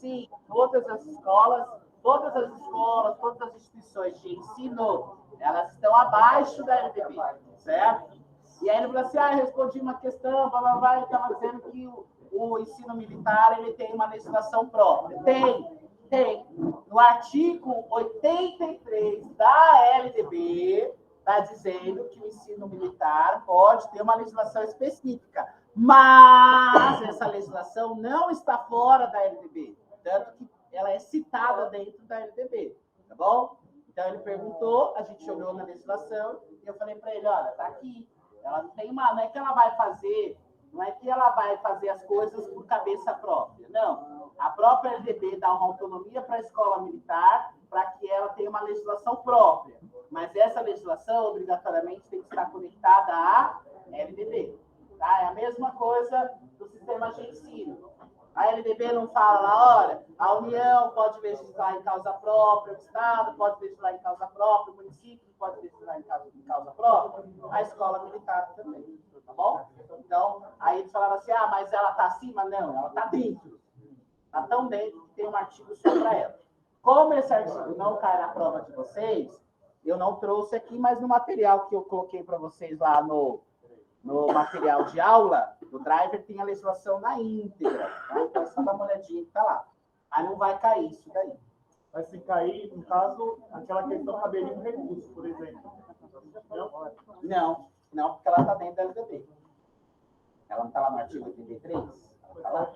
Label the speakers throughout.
Speaker 1: sim, todas as escolas, todas as instituições de ensino, elas estão abaixo da LDB, certo? E aí ele falou assim, eu respondi uma questão, blá, e estava dizendo que o ensino militar ele tem uma legislação própria. Tem. No artigo 83 da LDB, está dizendo que o ensino militar pode ter uma legislação específica, mas essa legislação não está fora da LDB, tanto que ela é citada dentro da LDB, tá bom? Então ele perguntou, a gente olhou na legislação, e eu falei para ele, olha, tá aqui, ela não tem uma, não é que ela vai fazer as coisas por cabeça própria, não. A própria LDB dá uma autonomia para a escola militar para que ela tenha uma legislação própria, mas essa legislação obrigatoriamente tem que estar conectada à LDB. Tá? É a mesma coisa do sistema de ensino. A LDB não fala lá, olha, a União pode legislar em causa própria, o Estado pode legislar em causa própria, o município pode legislar em causa própria, a escola militar também, tá bom? Então, aí eles falaram assim, mas ela está acima? Não, ela está dentro. Está tão dentro que tem um artigo só para ela. Como esse artigo não cai na prova de vocês, eu não trouxe aqui, mas no material que eu coloquei para vocês lá no material de aula, o driver tem a legislação na íntegra, tá? Então é só dar uma olhadinha que está lá. Aí não vai cair isso daí.
Speaker 2: Mas se cair, no caso, aquela questão caberia um recurso, por exemplo.
Speaker 1: Não, porque ela está dentro da LDB. Ela não está lá no artigo 83? Tá lá?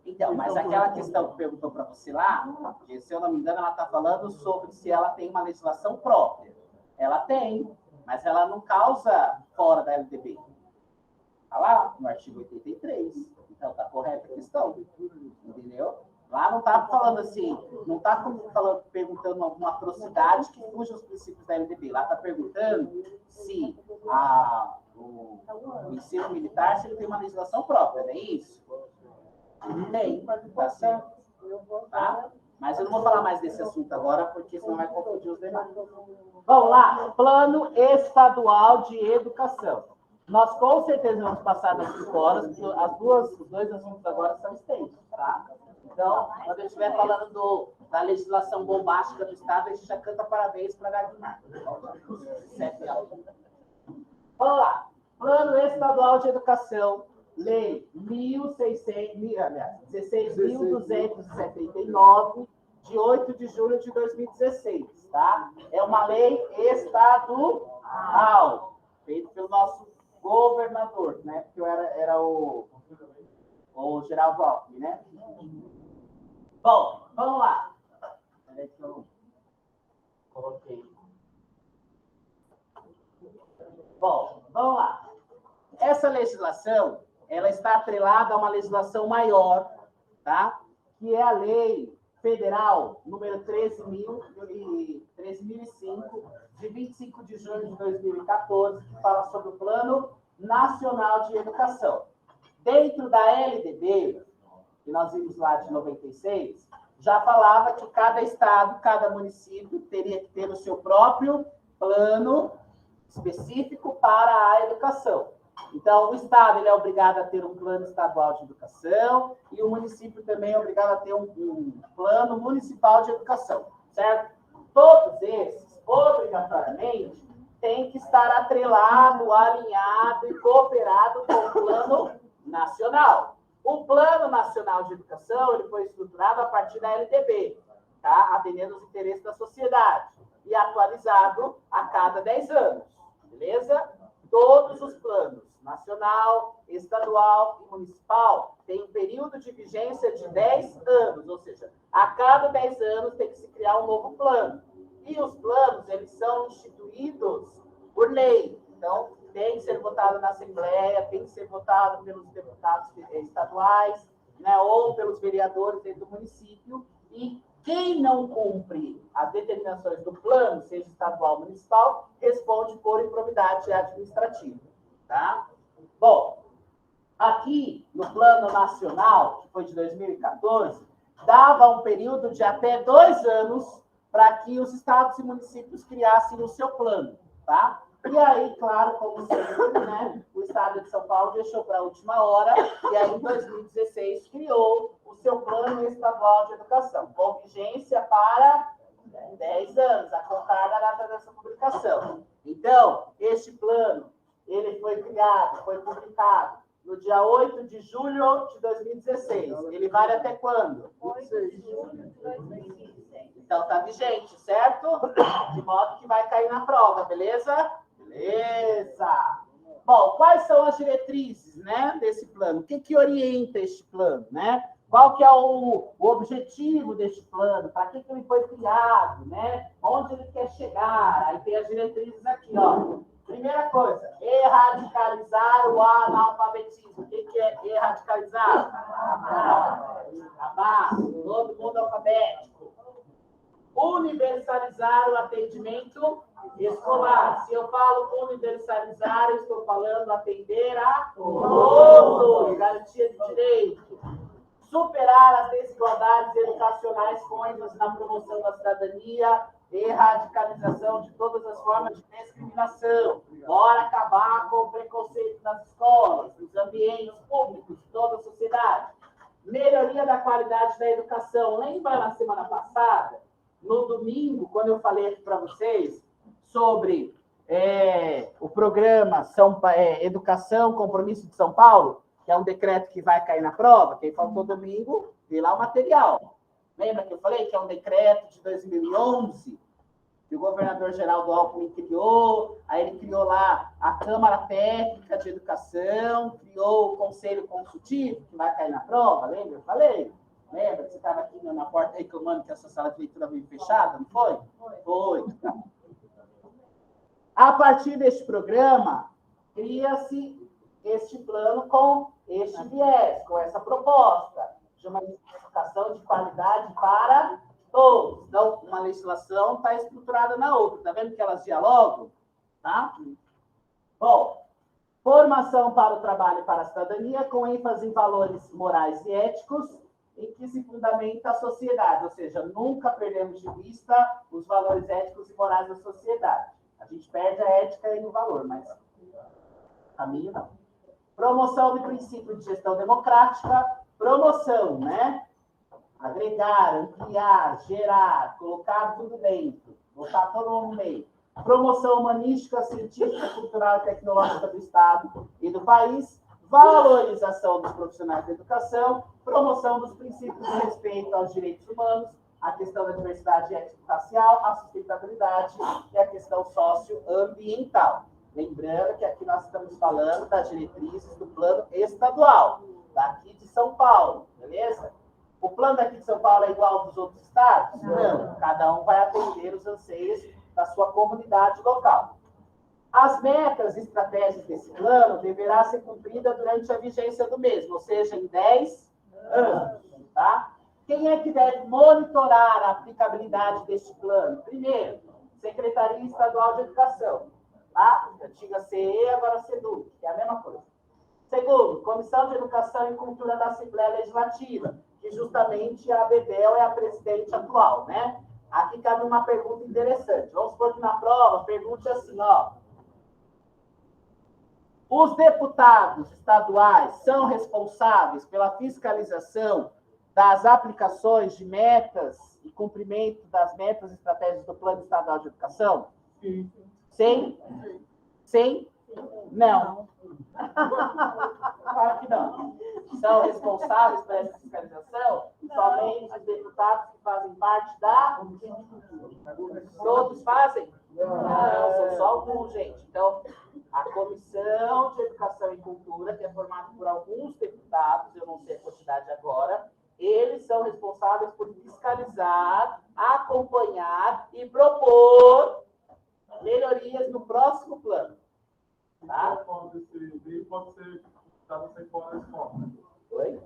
Speaker 1: Então, mas aquela questão que perguntou para você lá, porque, se eu não me engano, ela está falando sobre se ela tem uma legislação própria. Ela tem, mas ela não causa fora da LDB. Está lá no artigo 83. Então, está correta a questão. Entendeu? Lá não está falando assim, não está perguntando alguma atrocidade que fuja os princípios da LDB. Lá está perguntando se o ensino militar se ele tem uma legislação própria, não é isso? Tem, tá certo? Tá? Mas eu não vou falar mais desse assunto agora, porque senão vai confundir os demais. Vamos lá, Plano Estadual de Educação. Nós com certeza vamos passar das 5 horas, porque os dois assuntos agora são extensos, tá? Então, quando eu estiver falando da legislação bombástica do Estado, a gente já canta parabéns para a Gagnar. Vamos lá. Plano Estadual de Educação, Lei 16.279, de 8 de julho de 2016, tá? É uma lei estadual, feita pelo nosso governador, né? Porque eu era o Geraldo Alckmin, né? Bom, vamos lá. Peraí que eu coloquei. Bom, vamos lá. Essa legislação, ela está atrelada a uma legislação maior, tá? Que é a Lei Federal número 13.005, de 25 de junho de 2014, que fala sobre o Plano Nacional de Educação. Dentro da LDB, que nós vimos lá de 96, já falava que cada estado, cada município teria que ter o seu próprio plano específico para a educação. Então, o estado ele é obrigado a ter um plano estadual de educação e o município também é obrigado a ter um plano municipal de educação, certo? Todos esses, obrigatoriamente, têm que estar atrelado, alinhado e cooperado com o plano nacional. O Plano Nacional de Educação ele foi estruturado a partir da LDB, tá? Atendendo os interesses da sociedade, e atualizado a cada 10 anos, beleza? Todos os planos, nacional, estadual e municipal, têm um período de vigência de 10 anos, ou seja, a cada 10 anos tem que se criar um novo plano. E os planos, eles são instituídos por lei, então tem que ser votado na Assembleia, tem que ser votado pelos deputados estaduais, né, ou pelos vereadores dentro do município, e quem não cumpre as determinações do plano, seja estadual ou municipal, responde por improbidade administrativa, tá? Bom, aqui no Plano Nacional, que foi de 2014, dava um período de até 2 anos para que os estados e municípios criassem o seu plano, tá? E aí, claro, como sempre, né, o Estado de São Paulo deixou para a última hora, e aí em 2016 criou Estadual de Educação, com vigência para 10 anos, a contar da data dessa publicação. Então, este plano, ele foi criado, foi publicado no dia 8 de julho de 2016. Ele vale até quando?
Speaker 3: 8 de julho de 2016.
Speaker 1: Então, está vigente, certo? De modo que vai cair na prova, beleza? Beleza! Bom, quais são as diretrizes, né, desse plano? O que orienta este plano, né? Qual que é o objetivo deste plano? Para que ele foi criado, né? Onde ele quer chegar? Aí tem as diretrizes aqui, ó. Primeira coisa, erradicalizar o analfabetismo. O que é erradicalizar? Acabar. Todo mundo alfabético. Universalizar o atendimento escolar. Se eu falo universalizar, eu estou falando atender a todos. Garantia de direito. Superar as desigualdades educacionais com ênfase na promoção da cidadania e radicalização de todas as formas de discriminação. Bora acabar com o preconceito nas escolas, nos ambientes públicos, de toda a sociedade. Melhoria da qualidade da educação. Lembra na semana passada, no domingo, quando eu falei aqui para vocês sobre o programa Educação, Compromisso de São Paulo, que é um decreto que vai cair na prova? Quem faltou domingo, vê lá o material. Lembra que eu falei que é um decreto de 2011, que o governador Geraldo Alckmin criou, aí ele criou lá a Câmara Técnica de Educação, criou o Conselho Consultivo, que vai cair na prova, lembra? Eu falei. Lembra que você estava aqui na porta reclamando que essa sala de leitura veio fechada, não foi? Foi. A partir deste programa, cria-se este plano com este viés, com essa proposta de uma educação de qualidade para todos. Então, uma legislação está estruturada na outra. Está vendo que elas dialogam? Tá? Bom, formação para o trabalho e para a cidadania, com ênfase em valores morais e éticos, em que se fundamenta a sociedade. Ou seja, nunca perdemos de vista os valores éticos e morais da sociedade. A gente perde a ética e o valor, mas caminho não. Promoção do princípio de gestão democrática, promoção, né? Agregar, ampliar, gerar, colocar tudo dentro, botar todo mundo no meio. Promoção humanística, científica, cultural e tecnológica do Estado e do país, valorização dos profissionais da educação, promoção dos princípios de respeito aos direitos humanos, a questão da diversidade étnico-racial, a sustentabilidade e a questão socioambiental. Lembrando que aqui nós estamos falando das diretrizes do plano estadual, daqui de São Paulo, beleza? O plano daqui de São Paulo é igual ao dos outros estados? Não. Cada um vai atender os anseios da sua comunidade local. As metas e estratégias desse plano deverá ser cumprida durante a vigência do mesmo, ou seja, em 10 anos, tá? Quem é que deve monitorar a aplicabilidade deste plano? Primeiro, Secretaria Estadual de Educação, tá? Antiga CE, agora CEDUC, que é a mesma coisa. Segundo, Comissão de Educação e Cultura da Assembleia Legislativa, que justamente a Bebel é a presidente atual, né? Aqui cabe uma pergunta interessante. Vamos supor que na prova pergunte assim, ó. Os deputados estaduais são responsáveis pela fiscalização das aplicações de metas e cumprimento das metas e estratégias do Plano Estadual de Educação? Sim. Sim? Sim? Não. Claro que não. São responsáveis por essa fiscalização somente os deputados que fazem parte da... Todos fazem? Não, são só alguns, gente. Então, a Comissão de Educação e Cultura, que é formada por alguns deputados, eu não sei a quantidade agora, eles são responsáveis por fiscalizar, acompanhar e propor melhorias no próximo plano. Tá?
Speaker 4: Pode ser deputado sem fora da escola.
Speaker 1: Oi?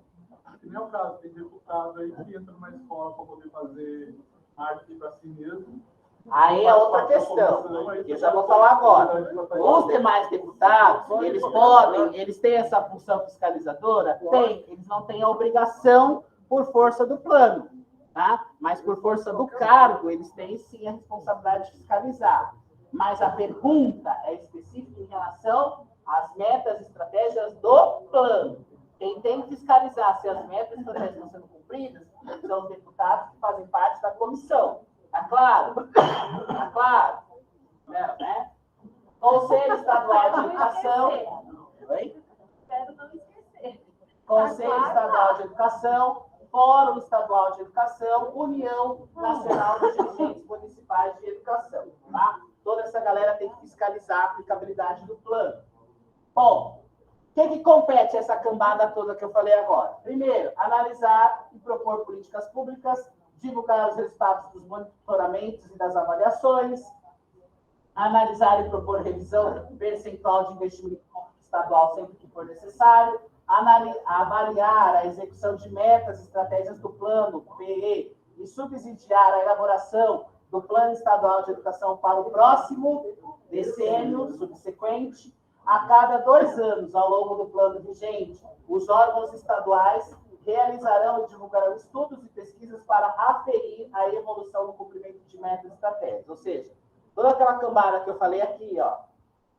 Speaker 4: Que nem é o caso, tem deputado aí que entra numa escola para poder fazer arte para si mesmo.
Speaker 1: Aí é outra questão, que eu já vou falar agora. Os demais deputados, eles têm essa função fiscalizadora? Tem, eles não têm a obrigação por força do plano, tá? Mas por força do cargo, eles têm sim a responsabilidade de fiscalizar. Mas a pergunta é específica em relação às metas e estratégias do plano. Quem tem que fiscalizar se as metas e estratégias estão sendo cumpridas São os deputados que fazem parte da comissão. Tá claro? Tá claro? Não, né? Conselho Estadual de Educação. Oi?
Speaker 3: Espero não esquecer.
Speaker 1: Conselho Estadual de Educação, Fórum Estadual de Educação, União Nacional dos Dirigentes Municipais de Educação. Tá? Toda essa galera tem que fiscalizar a aplicabilidade do plano. Bom, o que compete a essa cambada toda que eu falei agora? Primeiro, analisar e propor políticas públicas, divulgar os resultados dos monitoramentos e das avaliações, analisar e propor revisão percentual de investimento estadual sempre que for necessário, avaliar a execução de metas e estratégias do plano PE e subsidiar a elaboração do Plano Estadual de Educação para o próximo decênio subsequente. A cada 2 anos, ao longo do plano vigente, os órgãos estaduais realizarão e divulgarão estudos e pesquisas para aferir a evolução no cumprimento de metas e estratégias. Ou seja, toda aquela cambada que eu falei aqui, ó,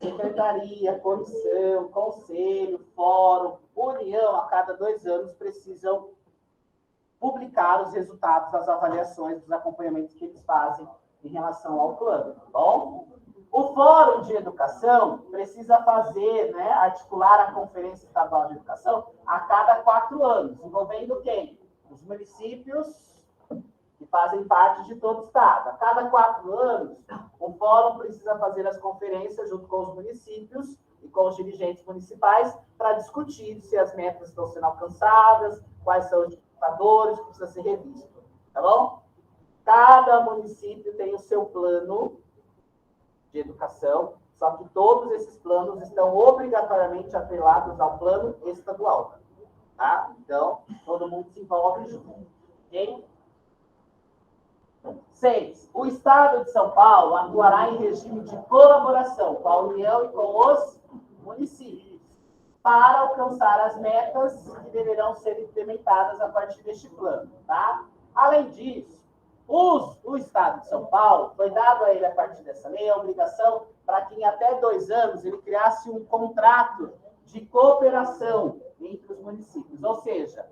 Speaker 1: secretaria, comissão, conselho, fórum, união, a cada 2 anos precisam publicar os resultados das avaliações, dos acompanhamentos que eles fazem em relação ao plano, tá bom? O Fórum de Educação precisa fazer, né, articular a Conferência Estadual de Educação a cada 4 anos, envolvendo quem? Os municípios que fazem parte de todo o Estado. A cada 4 anos, o Fórum precisa fazer as conferências junto com os municípios e com os dirigentes municipais para discutir se as metas estão sendo alcançadas, quais são os indicadores que precisa ser revisto, tá bom? Cada município tem o seu plano de educação, só que todos esses planos estão obrigatoriamente atrelados ao plano estadual, tá? Então, todo mundo se envolve junto, ok? 6. O Estado de São Paulo atuará em regime de colaboração com a União e com os municípios para alcançar as metas que deverão ser implementadas a partir deste plano, tá? Além disso, o Estado de São Paulo, foi dado a ele, a partir dessa lei, a obrigação para que em até 2 anos ele criasse um contrato de cooperação entre os municípios. Ou seja,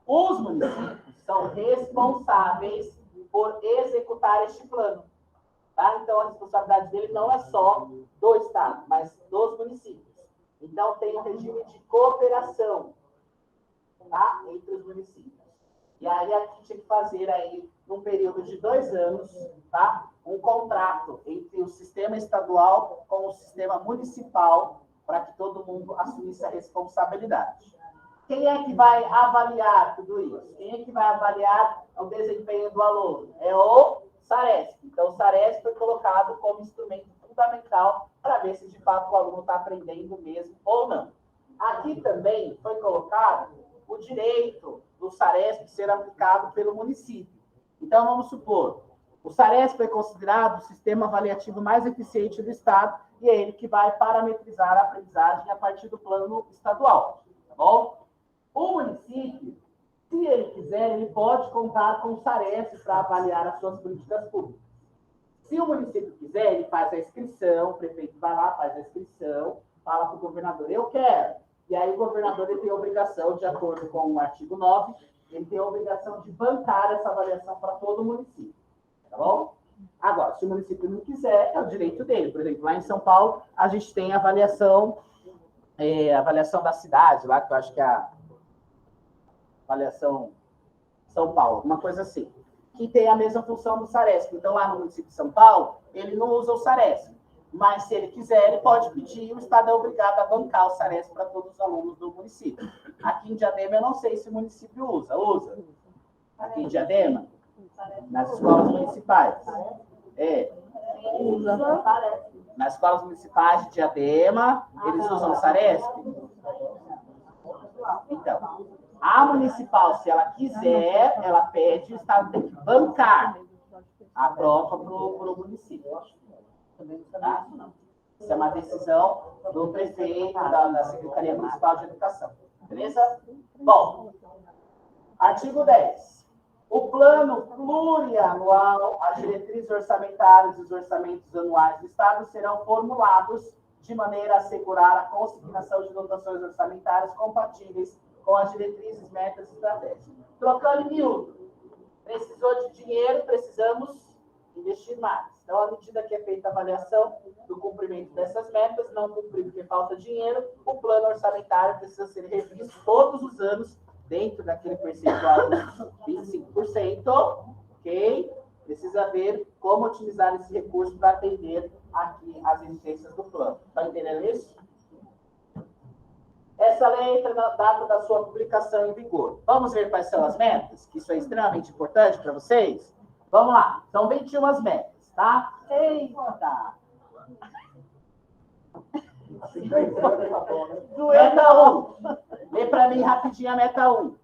Speaker 1: os municípios são responsáveis por executar este plano. Tá? Então, a responsabilidade dele não é só do Estado, mas dos municípios. Então, tem um regime de cooperação, tá? Entre os municípios. E aí, a gente tinha que fazer aí, num período de 2 anos, tá? Um contrato entre o sistema estadual com o sistema municipal, para que todo mundo assumisse a responsabilidade. Quem é que vai avaliar tudo isso? Quem é que vai avaliar o desempenho do aluno? É o SARESP. Então, o SARESP foi colocado como instrumento fundamental para ver se, de fato, o aluno está aprendendo mesmo ou não. Aqui também foi colocado o direito do SARESP ser aplicado pelo município. Então, vamos supor, o SARESP é considerado o sistema avaliativo mais eficiente do Estado e é ele que vai parametrizar a aprendizagem a partir do plano estadual, tá bom? O município, se ele quiser, ele pode contar com o SARESP para avaliar as suas políticas públicas. Se o município quiser, ele faz a inscrição, o prefeito vai lá, faz a inscrição, fala para o governador, eu quero. E aí o governador ele tem a obrigação, de acordo com o artigo 9, ele tem a obrigação de bancar essa avaliação para todo o município. Tá bom? Agora, se o município não quiser, é o direito dele. Por exemplo, lá em São Paulo, a gente tem a avaliação da cidade, lá que eu acho que é a avaliação São Paulo, uma coisa assim, que tem a mesma função do SARESP. Então, lá no município de São Paulo, ele não usa o SARESP, mas se ele quiser, ele pode pedir, o Estado é obrigado a bancar o SARESP para todos os alunos do município. Aqui em Diadema, eu não sei se o município usa. Aqui em Diadema, nas escolas municipais. Usa. Nas escolas municipais de Diadema, eles usam o SARESP? Então, a municipal, se ela quiser, ela pede, o Estado tem que bancar a prova para o município. Tá? Isso é uma decisão do prefeito, da Secretaria Municipal de Educação. Beleza? Bom, artigo 10. O plano plurianual, as diretrizes orçamentárias e os orçamentos anuais do Estado serão formulados de maneira a assegurar a consignação de dotações orçamentárias compatíveis com as diretrizes, metas e estratégias. Trocando em miúdo, Precisou de dinheiro, precisamos investir mais. Então, à medida que é feita a avaliação do cumprimento dessas metas, não cumprir porque falta dinheiro, o plano orçamentário precisa ser revisto todos os anos dentro daquele percentual de 25%, ok? Precisa ver como otimizar esse recurso para atender aqui as exigências do plano. Está entendendo isso? Essa lei entra na data da sua publicação em vigor. Vamos ver quais são as metas, que isso é extremamente importante para vocês? Vamos lá. São 21 metas, tá? Eita! Meta 1. Lê para mim rapidinho a meta 1.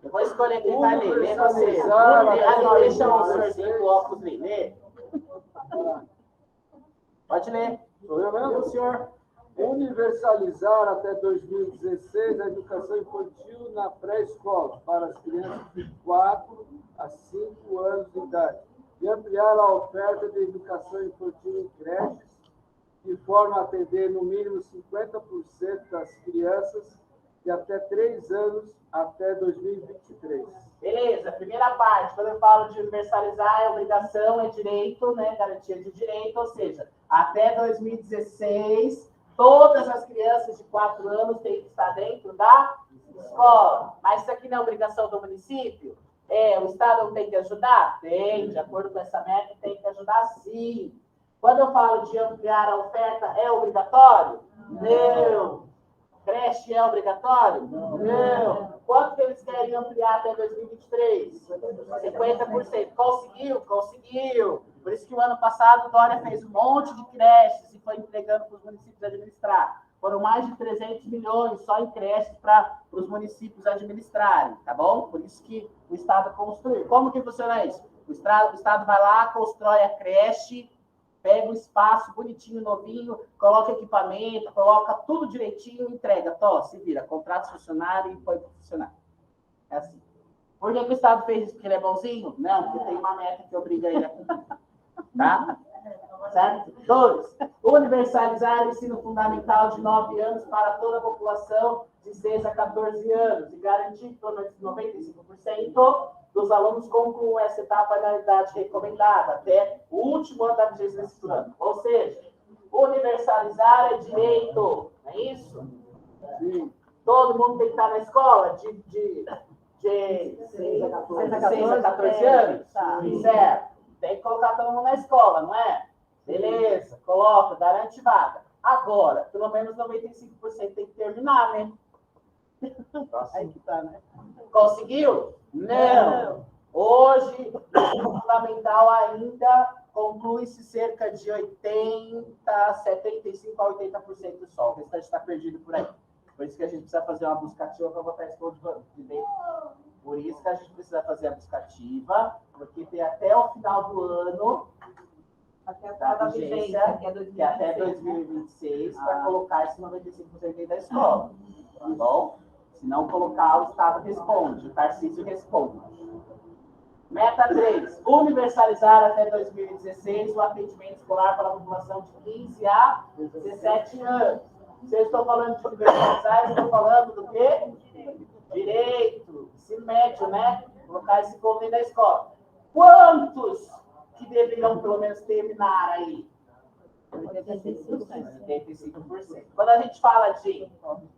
Speaker 1: Eu vou escolher quem vai ler. Lê você. Ali, deixa o senhorzinho do óculos ler. Lê. Pode ler.
Speaker 5: Sou eu mesmo, senhor? Universalizar até 2016 a educação infantil na pré-escola para as crianças de 4 a 5 anos de idade e ampliar a oferta de educação infantil em creches de forma a atender no mínimo 50% das crianças de até 3 anos até 2023.
Speaker 1: Beleza, primeira parte, quando eu falo de universalizar, é obrigação, é direito, né? Garantia de direito, ou seja, até 2016, todas as crianças de 4 anos têm que estar dentro da escola. Mas isso aqui não é obrigação do município? O Estado não tem que ajudar? Tem, de acordo com essa meta, tem que ajudar sim. Quando eu falo de ampliar a oferta, é obrigatório? Não. Creche é obrigatório? Não. Quanto que eles querem ampliar até 2023? 50%. Conseguiu? Conseguiu. Por isso que o ano passado o Dória fez um monte de creches e foi entregando para os municípios administrar. Foram mais de 300 milhões só em creches para os municípios administrarem, tá bom? Por isso que o Estado construiu. Como que funciona isso? O Estado vai lá, constrói a creche, pega o espaço bonitinho, novinho, coloca equipamento, coloca tudo direitinho e entrega. Tó, se vira, contrata funcionário e põe para funcionar. É assim. Por que o Estado fez isso? Porque ele é bonzinho? Não, porque tem uma meta que obriga ele a cumprir. Tá? Certo? 2. Universalizar o ensino fundamental de 9 anos para toda a população de 6 a 14 anos e garantir que pelo menos 95% dos alunos concluam essa etapa na idade recomendada até o último ano da vigência desse plano. Ou seja, universalizar é direito, não é isso? Sim. Todo mundo tem que estar na escola de 6 a 14 anos? Tá. Certo. Tem que colocar todo mundo na escola, não é? Beleza, coloca, garante vaga. Agora, pelo menos 95% tem que terminar, né? Aí que tá, né? Conseguiu? Não. Hoje, o fundamental ainda conclui-se cerca de 75% a 80% só. O restante está perdido por aí. Por isso que a gente precisa fazer uma buscativa para botar esse povo de dentro. Por isso que a gente precisa fazer a buscativa, porque tem até o final do ano, até a vigência, que é até 2026, para colocar esse 95% dentro da escola. Tá bom? Se não colocar, o Estado responde, o Tarcísio responde. Meta 3. Universalizar até 2016 o atendimento escolar para a população de 15 a 17 anos. Se eu estou falando de universalizar, eu estou falando do quê? Direito, ensino médio, né? Colocar esse povo dentro da escola. Quantos que deveriam, pelo menos, terminar aí? 85%. Quando a gente fala de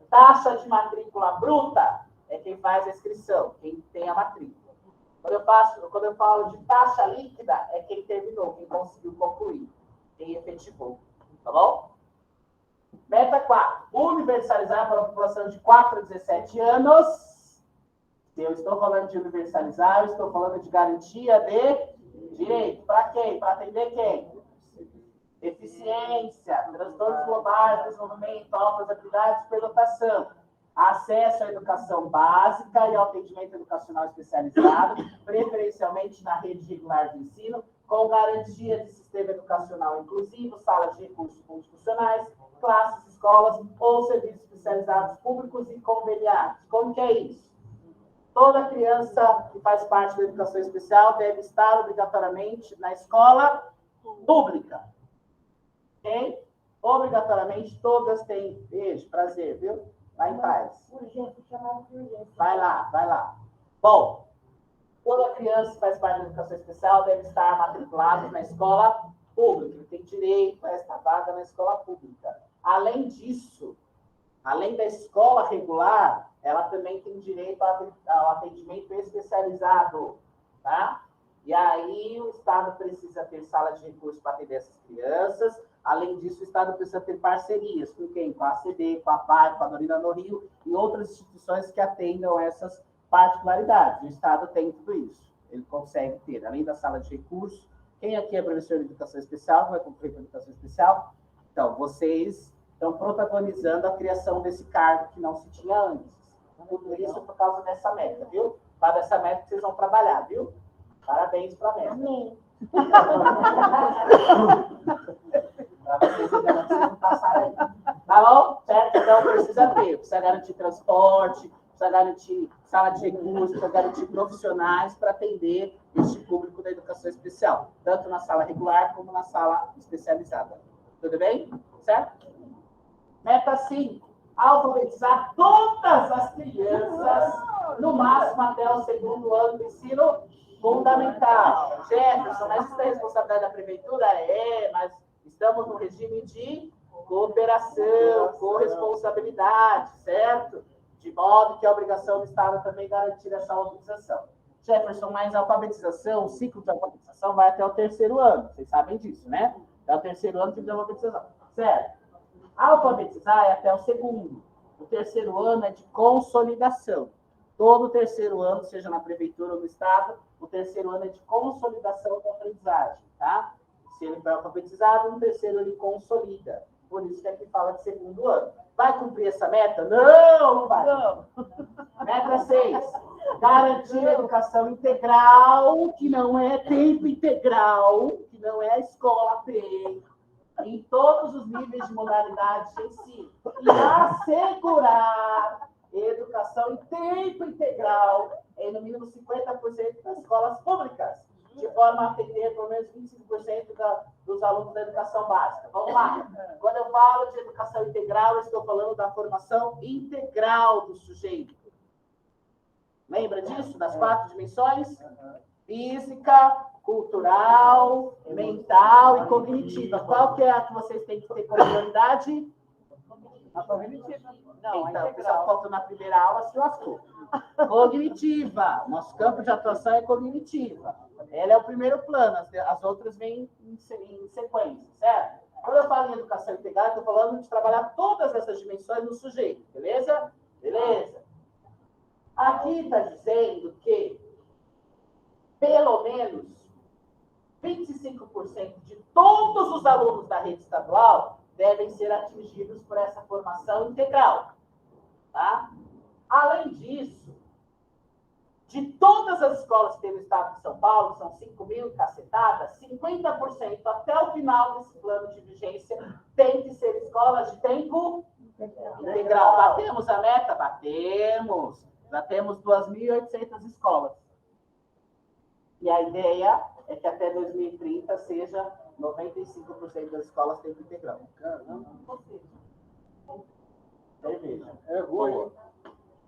Speaker 1: taxa de matrícula bruta, é quem faz a inscrição, quem tem a matrícula. Quando eu falo de taxa líquida, é quem terminou, quem conseguiu concluir, quem efetivou. Tá bom? Meta 4. Universalizar para a população de 4 a 17 anos. Se eu estou falando de universalizar, eu estou falando de garantia de direito. Para quem? Para atender quem? Eficiência, transtornos globais, desenvolvimento, altas habilidades, superdotação. Acesso à educação básica e ao atendimento educacional especializado, preferencialmente na rede regular de ensino, com garantia de sistema educacional inclusivo, salas de recursos funcionais, classes, escolas ou serviços especializados públicos e conveniados. Como que é isso? Toda criança que faz parte da educação especial deve estar obrigatoriamente na escola pública. Ok? Obrigatoriamente todas têm. Beijo, prazer, viu? Vai em paz. Vai lá, vai lá. Bom, Toda criança que faz parte da educação especial deve estar matriculado na escola pública. Ele tem direito a esta vaga na escola pública. Além disso, além da escola regular, ela também tem direito ao atendimento especializado, tá? E aí o Estado precisa ter sala de recursos para atender essas crianças. Além disso, o Estado precisa ter parcerias com quem? Com a ACD, com a PAI, com a Dorina no Rio e outras instituições que atendam essas particularidades. O Estado tem tudo isso. Ele consegue ter, além da sala de recursos. Quem aqui é professor de educação especial, vai concorrer para educação especial? Então, vocês estão protagonizando a criação desse cargo que não se tinha antes. Tudo isso por causa dessa meta, viu? Para essa meta que vocês vão trabalhar, viu? Parabéns para a meta.
Speaker 3: Amém.
Speaker 1: Para vocês ainda não precisam passar aí. Tá bom? Certo? Então precisa ter. Precisa garantir transporte, precisa garantir sala de recursos, precisa garantir profissionais para atender este público da educação especial, tanto na sala regular como na sala especializada. Tudo bem? Certo? Meta 5. Alfabetizar todas as crianças, no máximo até o segundo ano do ensino fundamental. Jefferson, mas isso é responsabilidade da prefeitura? É, mas estamos no regime de cooperação, corresponsabilidade, certo? De modo que a obrigação do Estado também garantir essa alfabetização. Jefferson, mas a alfabetização, o ciclo de alfabetização vai até o 3º ano. Vocês sabem disso, né? Até o 3º ano de alfabetização. Certo? Alfabetizar é até o 2º. O 3º ano é de consolidação. Todo o 3º ano, seja na prefeitura ou no Estado, o 3º ano é de consolidação da aprendizagem, tá? Se ele foi alfabetizado, no 3º ele consolida. Por isso que aqui fala de 2º ano. Vai cumprir essa meta? Não, não vai. Não. Meta 6. Garantir a educação integral, que não é tempo integral, que não é a escola tem, em todos os níveis de modalidade de ensino. E assegurar educação em tempo integral em no mínimo 50% das escolas públicas, de forma a atender pelo menos 25% dos alunos da educação básica. Vamos lá. Quando eu falo de educação integral, eu estou falando da formação integral do sujeito. Lembra disso? Das 4 dimensões? Física, cultural, mental e cognitiva. Qual que é a que vocês têm que ter como prioridade? A cognitiva. Não, então, o pessoal faltou na primeira aula, se lascou. Cognitiva. Nosso campo de atuação é cognitiva. Ela é o primeiro plano, as outras vêm em sequência, certo? Quando eu falo em educação integral, eu estou falando de trabalhar todas essas dimensões no sujeito, beleza? Beleza. Aqui está dizendo que, pelo menos, 25% de todos os alunos da rede estadual devem ser atingidos por essa formação integral. Tá? Além disso, de todas as escolas que tem no estado de São Paulo, são 5.000 cacetadas, 50% até o final desse plano de vigência tem que ser escolas de tempo integral. Batemos a meta? Batemos. Já temos 2.800 escolas. E a ideia é que até 2030 seja 95% das escolas tempo integral. Caramba. Cerveja.
Speaker 5: É ruim.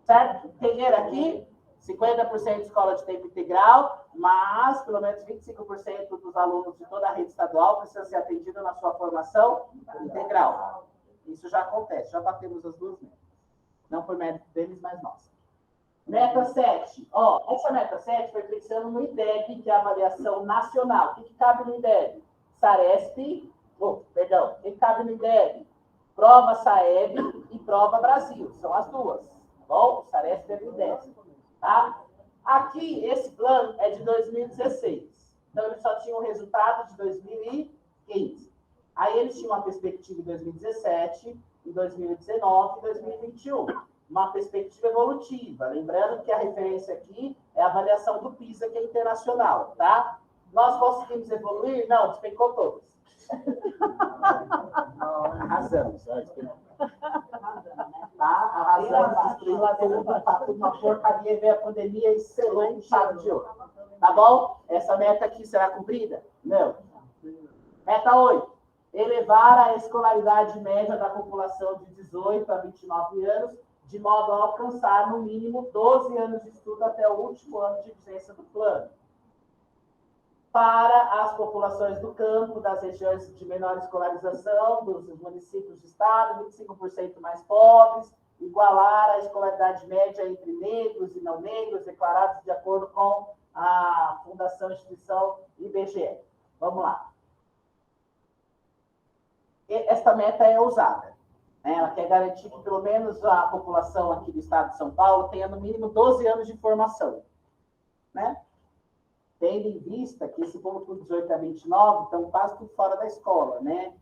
Speaker 1: Certo? Entenderam aqui? 50% de escola de tempo integral, mas pelo menos 25% dos alunos de toda a rede estadual precisam ser atendidos na sua formação integral. Isso já acontece, já batemos as 2 metas. Não por mérito deles, mas nossa. Meta 7. Ó, essa meta 7 foi pensando no IDEB, que é a avaliação nacional. O que cabe no IDEB? Saresp, o que cabe no IDEB? Prova Saeb e Prova Brasil. São as duas. Tá bom? O Saresp é do IDEB. Tá? Aqui, esse plano é de 2016. Então, eles só tinham o resultado de 2015. Aí, eles tinham uma perspectiva em 2017, em 2019 e 2021. Uma perspectiva evolutiva. Lembrando que a referência aqui é a avaliação do PISA, que é internacional, tá? Nós conseguimos evoluir? Não, despencou todos. Arrasamos. Tá? Arrasamos, destruiu a tudo, tá tudo uma porcaria, veio a pandemia e selou um chave de ouro. Tá bom? Essa meta aqui será cumprida? Não. Meta 8. Elevar a escolaridade média da população de 18 a 29 anos de modo a alcançar, no mínimo, 12 anos de estudo até o último ano de vigência do plano. Para as populações do campo, das regiões de menor escolarização, dos municípios do estado, 25% mais pobres, igualar a escolaridade média entre negros e não negros, declarados de acordo com a Fundação Instituição IBGE. Vamos lá. Esta meta é ousada. Ela quer garantir que pelo menos a população aqui do estado de São Paulo tenha no mínimo 12 anos de formação. Né? Tendo em vista que esse povo com 18 a 29 estão quase tudo fora da escola, né?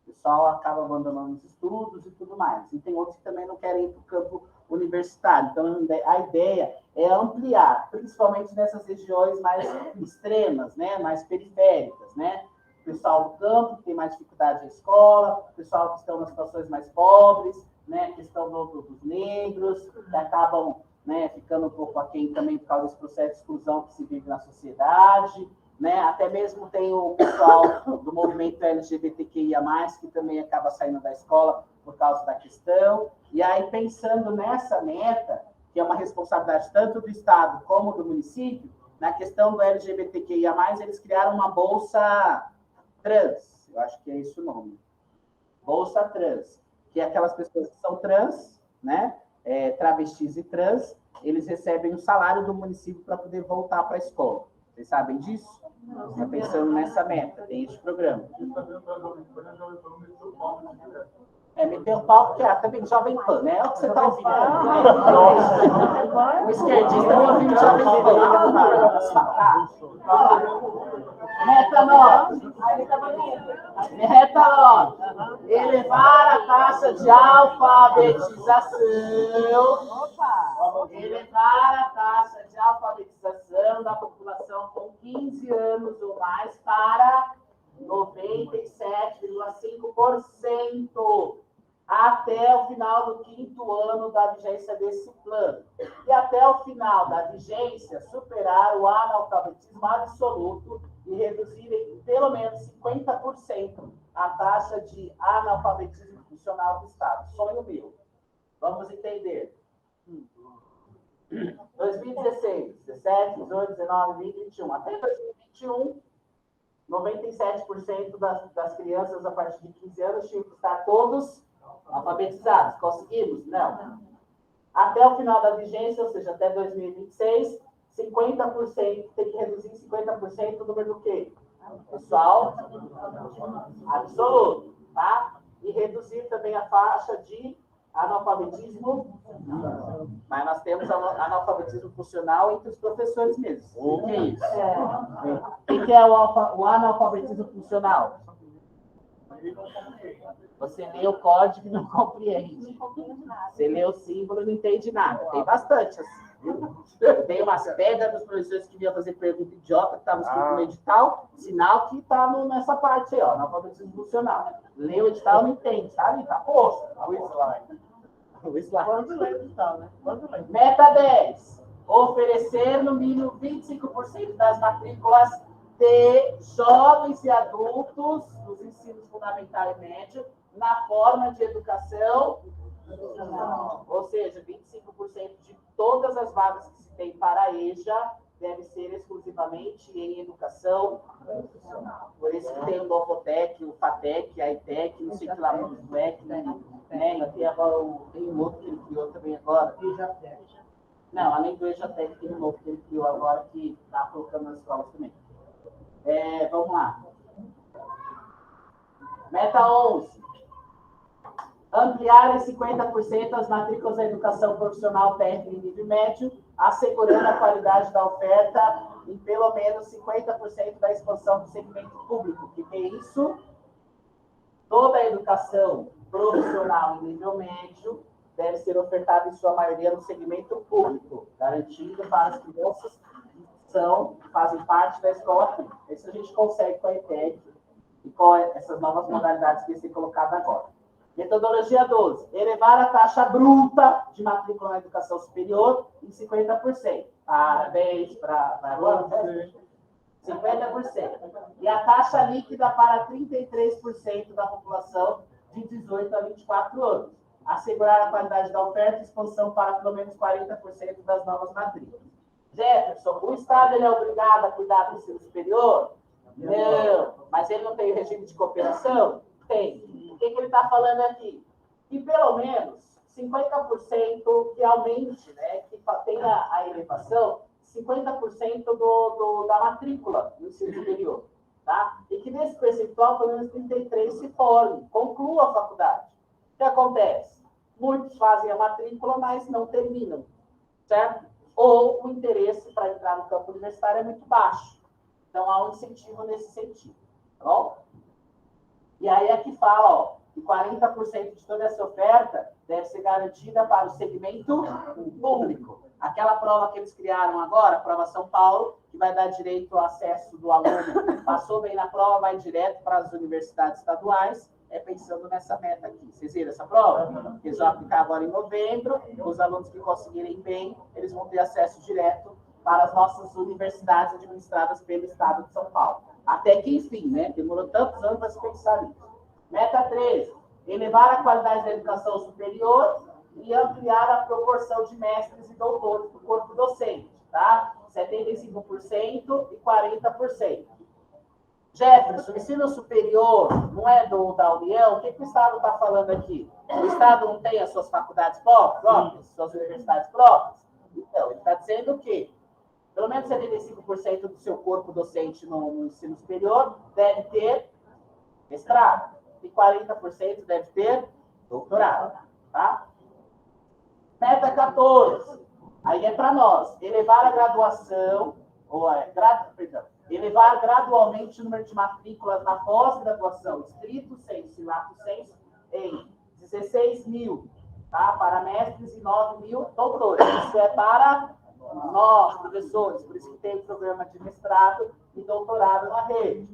Speaker 1: O pessoal acaba abandonando os estudos e tudo mais. E tem outros que também não querem ir para o campo universitário. Então, a ideia é ampliar, principalmente nessas regiões mais extremas, né? Mais periféricas, né? O pessoal do campo, que tem mais dificuldade na escola, o pessoal que estão nas situações mais pobres, né? A questão dos negros, que acabam, né, ficando um pouco aquém também por causa desse processo de exclusão que se vive na sociedade, né? Até mesmo tem o pessoal do movimento LGBTQIA+, que também acaba saindo da escola por causa da questão. E aí, pensando nessa meta, que é uma responsabilidade tanto do Estado como do município, na questão do LGBTQIA+, eles criaram uma bolsa trans, eu acho que é esse o nome. Bolsa trans, que é aquelas pessoas que são trans, né? Travestis e trans, eles recebem um salário do município para poder voltar para a escola. Vocês sabem disso? Está pensando nessa meta, tem esse programa. Meteu o pau porque também Jovem Pan, né? É o que você está ouvindo. O esquerdista está ouvindo Jovem Pan. Meta 9. Meta 9. Elevar a taxa de alfabetização. Elevar a taxa de alfabetização da população com 15 anos ou mais para 97,5% até o final do 5º ano da vigência desse plano. E até o final da vigência, superar o analfabetismo absoluto e reduzir em pelo menos 50% a taxa de analfabetismo funcional do Estado. Sonho meu. Vamos entender. 2016, 17, 18, 19, 20, 21. Até 2021, 97% das crianças a partir de 15 anos tinham que estar todos alfabetizados. Conseguimos? Não. Até o final da vigência, ou seja, até 2026, 50%, tem que reduzir 50% o número do quê? Pessoal absoluto, tá? E reduzir também a faixa de analfabetismo. Mas nós temos analfabetismo funcional entre os professores mesmo. O que é isso? O que é o analfabetismo funcional? Você lê o código e não compreende. Você lê o símbolo e não entende nada. Tem bastante. Assim. Tem umas pedras dos professores que vinham fazer pergunta idiota, que estava escrito no edital, sinal que está nessa parte aí, ó, analfabetismo funcional. Lê o edital e não entende, sabe? Está posto. O slide.
Speaker 2: Quando lê o edital, né?
Speaker 1: Meta 10. Oferecer no mínimo 25% das matrículas de jovens e adultos dos ensinos fundamental e médio na forma de educação, ou seja, 25% de todas as vagas que se tem para a EJA deve ser exclusivamente em educação profissional. Por isso que tem o Novotec, o FATEC, a ITEC, não sei que lá, o MEC, né? E tem agora tem um outro que ele criou também agora. Não, além do EJATEC, tem um novo que ele criou agora que está colocando nas escolas também. Vamos lá. Meta 11. Ampliar em 50% as matrículas da educação profissional técnica e nível médio, assegurando a qualidade da oferta em pelo menos 50% da expansão do segmento público. O que é isso? Toda a educação profissional em nível médio deve ser ofertada em sua maioria no segmento público, garantindo para as crianças que fazem parte da escola pública. Isso a gente consegue com a ETEC e com essas novas modalidades que vão ser colocadas agora. Metodologia 12. Elevar a taxa bruta de matrícula na educação superior em 50%. Parabéns para agora. 50%. E a taxa líquida para 33% da população de 18 a 24 anos. assegurar a qualidade da oferta e expansão para pelo menos 40% das novas matrículas. Jefferson, o Estado ele é obrigado a cuidar do ensino superior? Não. Mas ele não tem regime de cooperação? Tem. O que ele está falando aqui? Que pelo menos 50% que aumente, né, que tenha a elevação, 50% da matrícula do ensino superior. Tá? E que nesse percentual, pelo menos 33 se forme, conclua a faculdade. O que acontece? Muitos fazem a matrícula, mas não terminam, certo? Ou o interesse para entrar no campo universitário é muito baixo. Então, há um incentivo nesse sentido, tá bom? E aí é que fala, ó, que 40% de toda essa oferta deve ser garantida para o segmento público. Aquela prova que eles criaram agora, a prova São Paulo, que vai dar direito ao acesso do aluno, passou bem na prova, vai direto para as universidades estaduais, pensando nessa meta aqui. Vocês viram essa prova? Eles vão aplicar agora em novembro, os alunos que conseguirem bem, eles vão ter acesso direto para as nossas universidades administradas pelo Estado de São Paulo. Até que, enfim, né? Demorou tantos anos para se pensar nisso. Meta 13, elevar a qualidade da educação superior e ampliar a proporção de mestres e doutores do corpo docente, tá? 75% e 40%. Jefferson, o ensino superior não é da União? O que o Estado está falando aqui? O Estado não tem as suas faculdades próprias, suas universidades próprias? Então, ele está dizendo que pelo menos 75% do seu corpo docente no ensino superior deve ter mestrado e 40% deve ter doutorado, tá? Meta 14, aí é para nós, elevar a graduação, elevar gradualmente o número de matrículas na pós-graduação, estrito sensu e lato sensu, em 16 mil, tá? Para mestres e 9 mil doutores. Isso é para nós, professores, por isso que tem o programa de mestrado e doutorado na rede.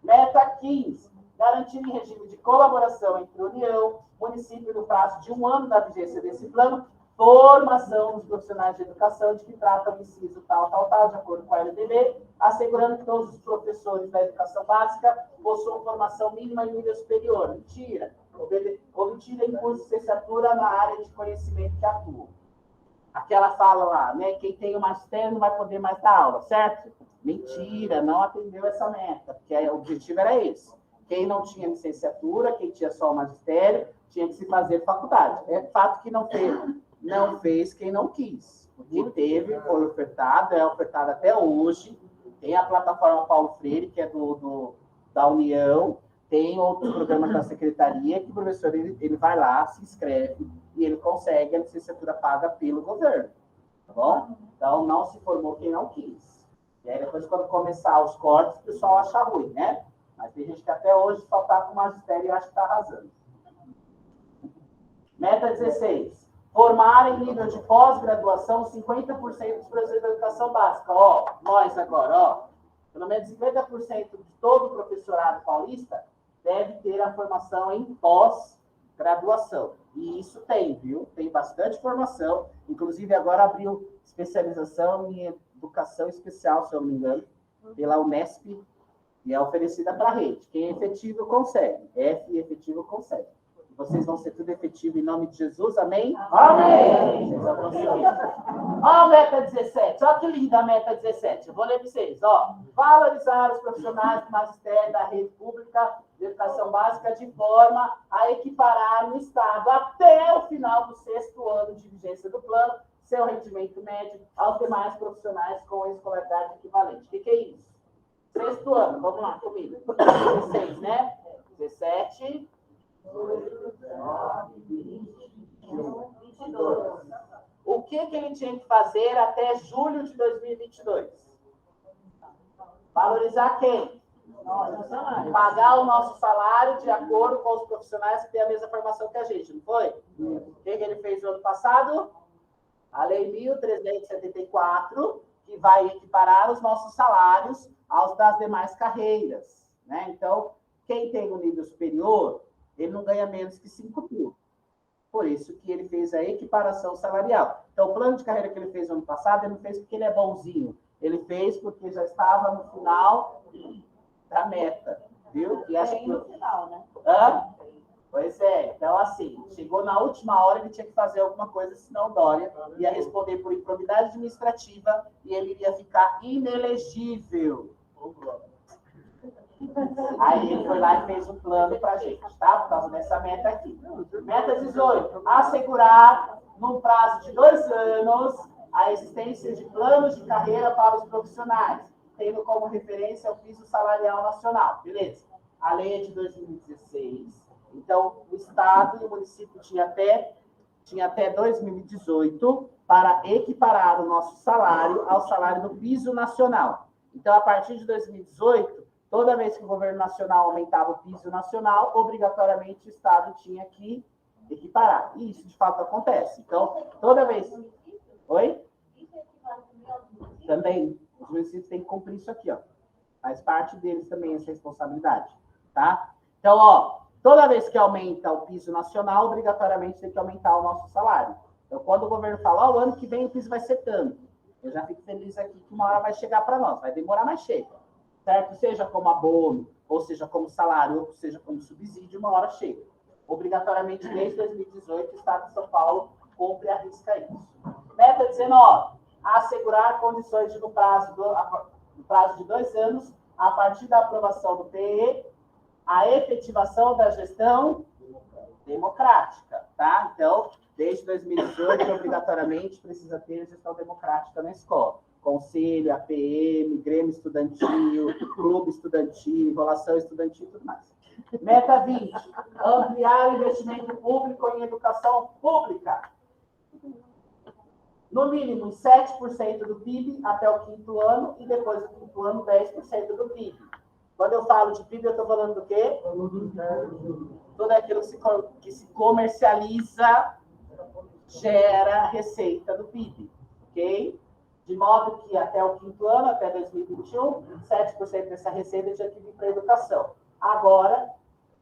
Speaker 1: Meta 15, garantir em regime de colaboração entre União, município no prazo de 1 ano da vigência desse plano, formação dos profissionais de educação de que trata o inciso tal, de acordo com a LDB, assegurando que todos os professores da educação básica possuam formação mínima e nível superior. Mentira. Obtida em curso de licenciatura na área de conhecimento que atua. Aquela fala lá, né? Quem tem o magistério não vai poder mais dar aula, certo? Mentira, não atendeu essa meta, porque o objetivo era esse. Quem não tinha licenciatura, quem tinha só o magistério, tinha que se fazer faculdade. É fato que não fez quem não quis. O que teve, foi ofertado, é ofertado até hoje. Tem a plataforma Paulo Freire, que é da União, tem outros programas da Secretaria, que o professor ele vai lá, se inscreve, e ele consegue a licenciatura paga pelo governo. Tá bom? Então, não se formou quem não quis. E aí, depois, quando começar os cortes, o pessoal acha ruim, né? Mas tem gente que até hoje só está com o magistério e acha que está arrasando. Meta 16. Formar em nível de pós-graduação 50% dos professores da educação básica. Ó, nós agora, ó. Pelo menos 50% de todo o professorado paulista deve ter a formação em pós-graduação. E isso tem, viu? Tem bastante formação. Inclusive, agora abriu especialização em educação especial, se eu não me engano, pela Unesp, e é oferecida para a rede. Quem é efetivo, consegue. F efetivo, consegue. Vocês vão ser tudo efetivo em nome de Jesus, amém? Amém! Vocês vão conseguir. Ó a meta 17, olha que linda a meta 17. Eu vou ler para vocês, ó. Valorizar os profissionais do magistério da rede pública de educação básica de forma a equiparar no Estado, até o final do 6º ano de vigência do plano, seu rendimento médio aos demais profissionais com escolaridade equivalente. O que é isso? 6º ano, vamos lá comigo. 16, né? 17... 19, 20, 21, 22. O que ele tinha que fazer até julho de 2022? Valorizar quem? Pagar o nosso salário de acordo com os profissionais que têm a mesma formação que a gente, não foi? O que ele fez no ano passado? A Lei 1.374, que vai equiparar os nossos salários aos das demais carreiras, né? Então, quem tem um nível superior, ele não ganha menos que 5 mil. Por isso que ele fez a equiparação salarial. Então, o plano de carreira que ele fez no ano passado, ele não fez porque ele é bonzinho. Ele fez porque já estava no final da meta. Viu? E acho que... no final, né? Hã? Pois é, então assim, chegou na última hora, ele tinha que fazer alguma coisa, senão o Dória ia responder por improbidade administrativa e ele iria ficar inelegível. Aí ele foi lá e fez um plano pra gente, tá? Por causa dessa meta aqui. Meta 18, assegurar, num prazo de 2 anos, a existência de planos de carreira para os profissionais, tendo como referência o piso salarial nacional. Beleza. A lei é de 2016. Então, o Estado e o município tinha até 2018 para equiparar o nosso salário ao salário do piso nacional. Então, a partir de 2018, toda vez que o governo nacional aumentava o piso nacional, obrigatoriamente o Estado tinha que equiparar. E isso, de fato, acontece. Então, toda vez... Oi? Também, os municípios têm que cumprir isso aqui, ó. Faz parte deles também essa responsabilidade, tá? Então, ó, toda vez que aumenta o piso nacional, obrigatoriamente tem que aumentar o nosso salário. Então, quando o governo fala, ó, o ano que vem o piso vai ser tanto, eu já fico feliz aqui que uma hora vai chegar para nós, vai demorar, mas chega, certo? Seja como abono, ou seja como salário, ou seja como subsídio, uma hora chega. Obrigatoriamente, desde 2018, o Estado de São Paulo cumpre e arrisca isso. Meta 19, assegurar condições de, no prazo de 2 anos, a partir da aprovação do PE, a efetivação da gestão democrática, tá? Então, desde 2018, obrigatoriamente, precisa ter gestão democrática na escola. Conselho, APM, Grêmio Estudantil, Clube Estudantil, Enrolação Estudantil e tudo mais. Meta 20, ampliar o investimento público em educação pública. No mínimo, 7% do PIB até o 5º ano e depois do 5º ano, 10% do PIB. Quando eu falo de PIB, eu estou falando do quê? Tudo aquilo que se comercializa gera receita do PIB, ok? De modo que até o 5º ano, até 2021, 7% dessa receita tinha que vir para a educação. Agora,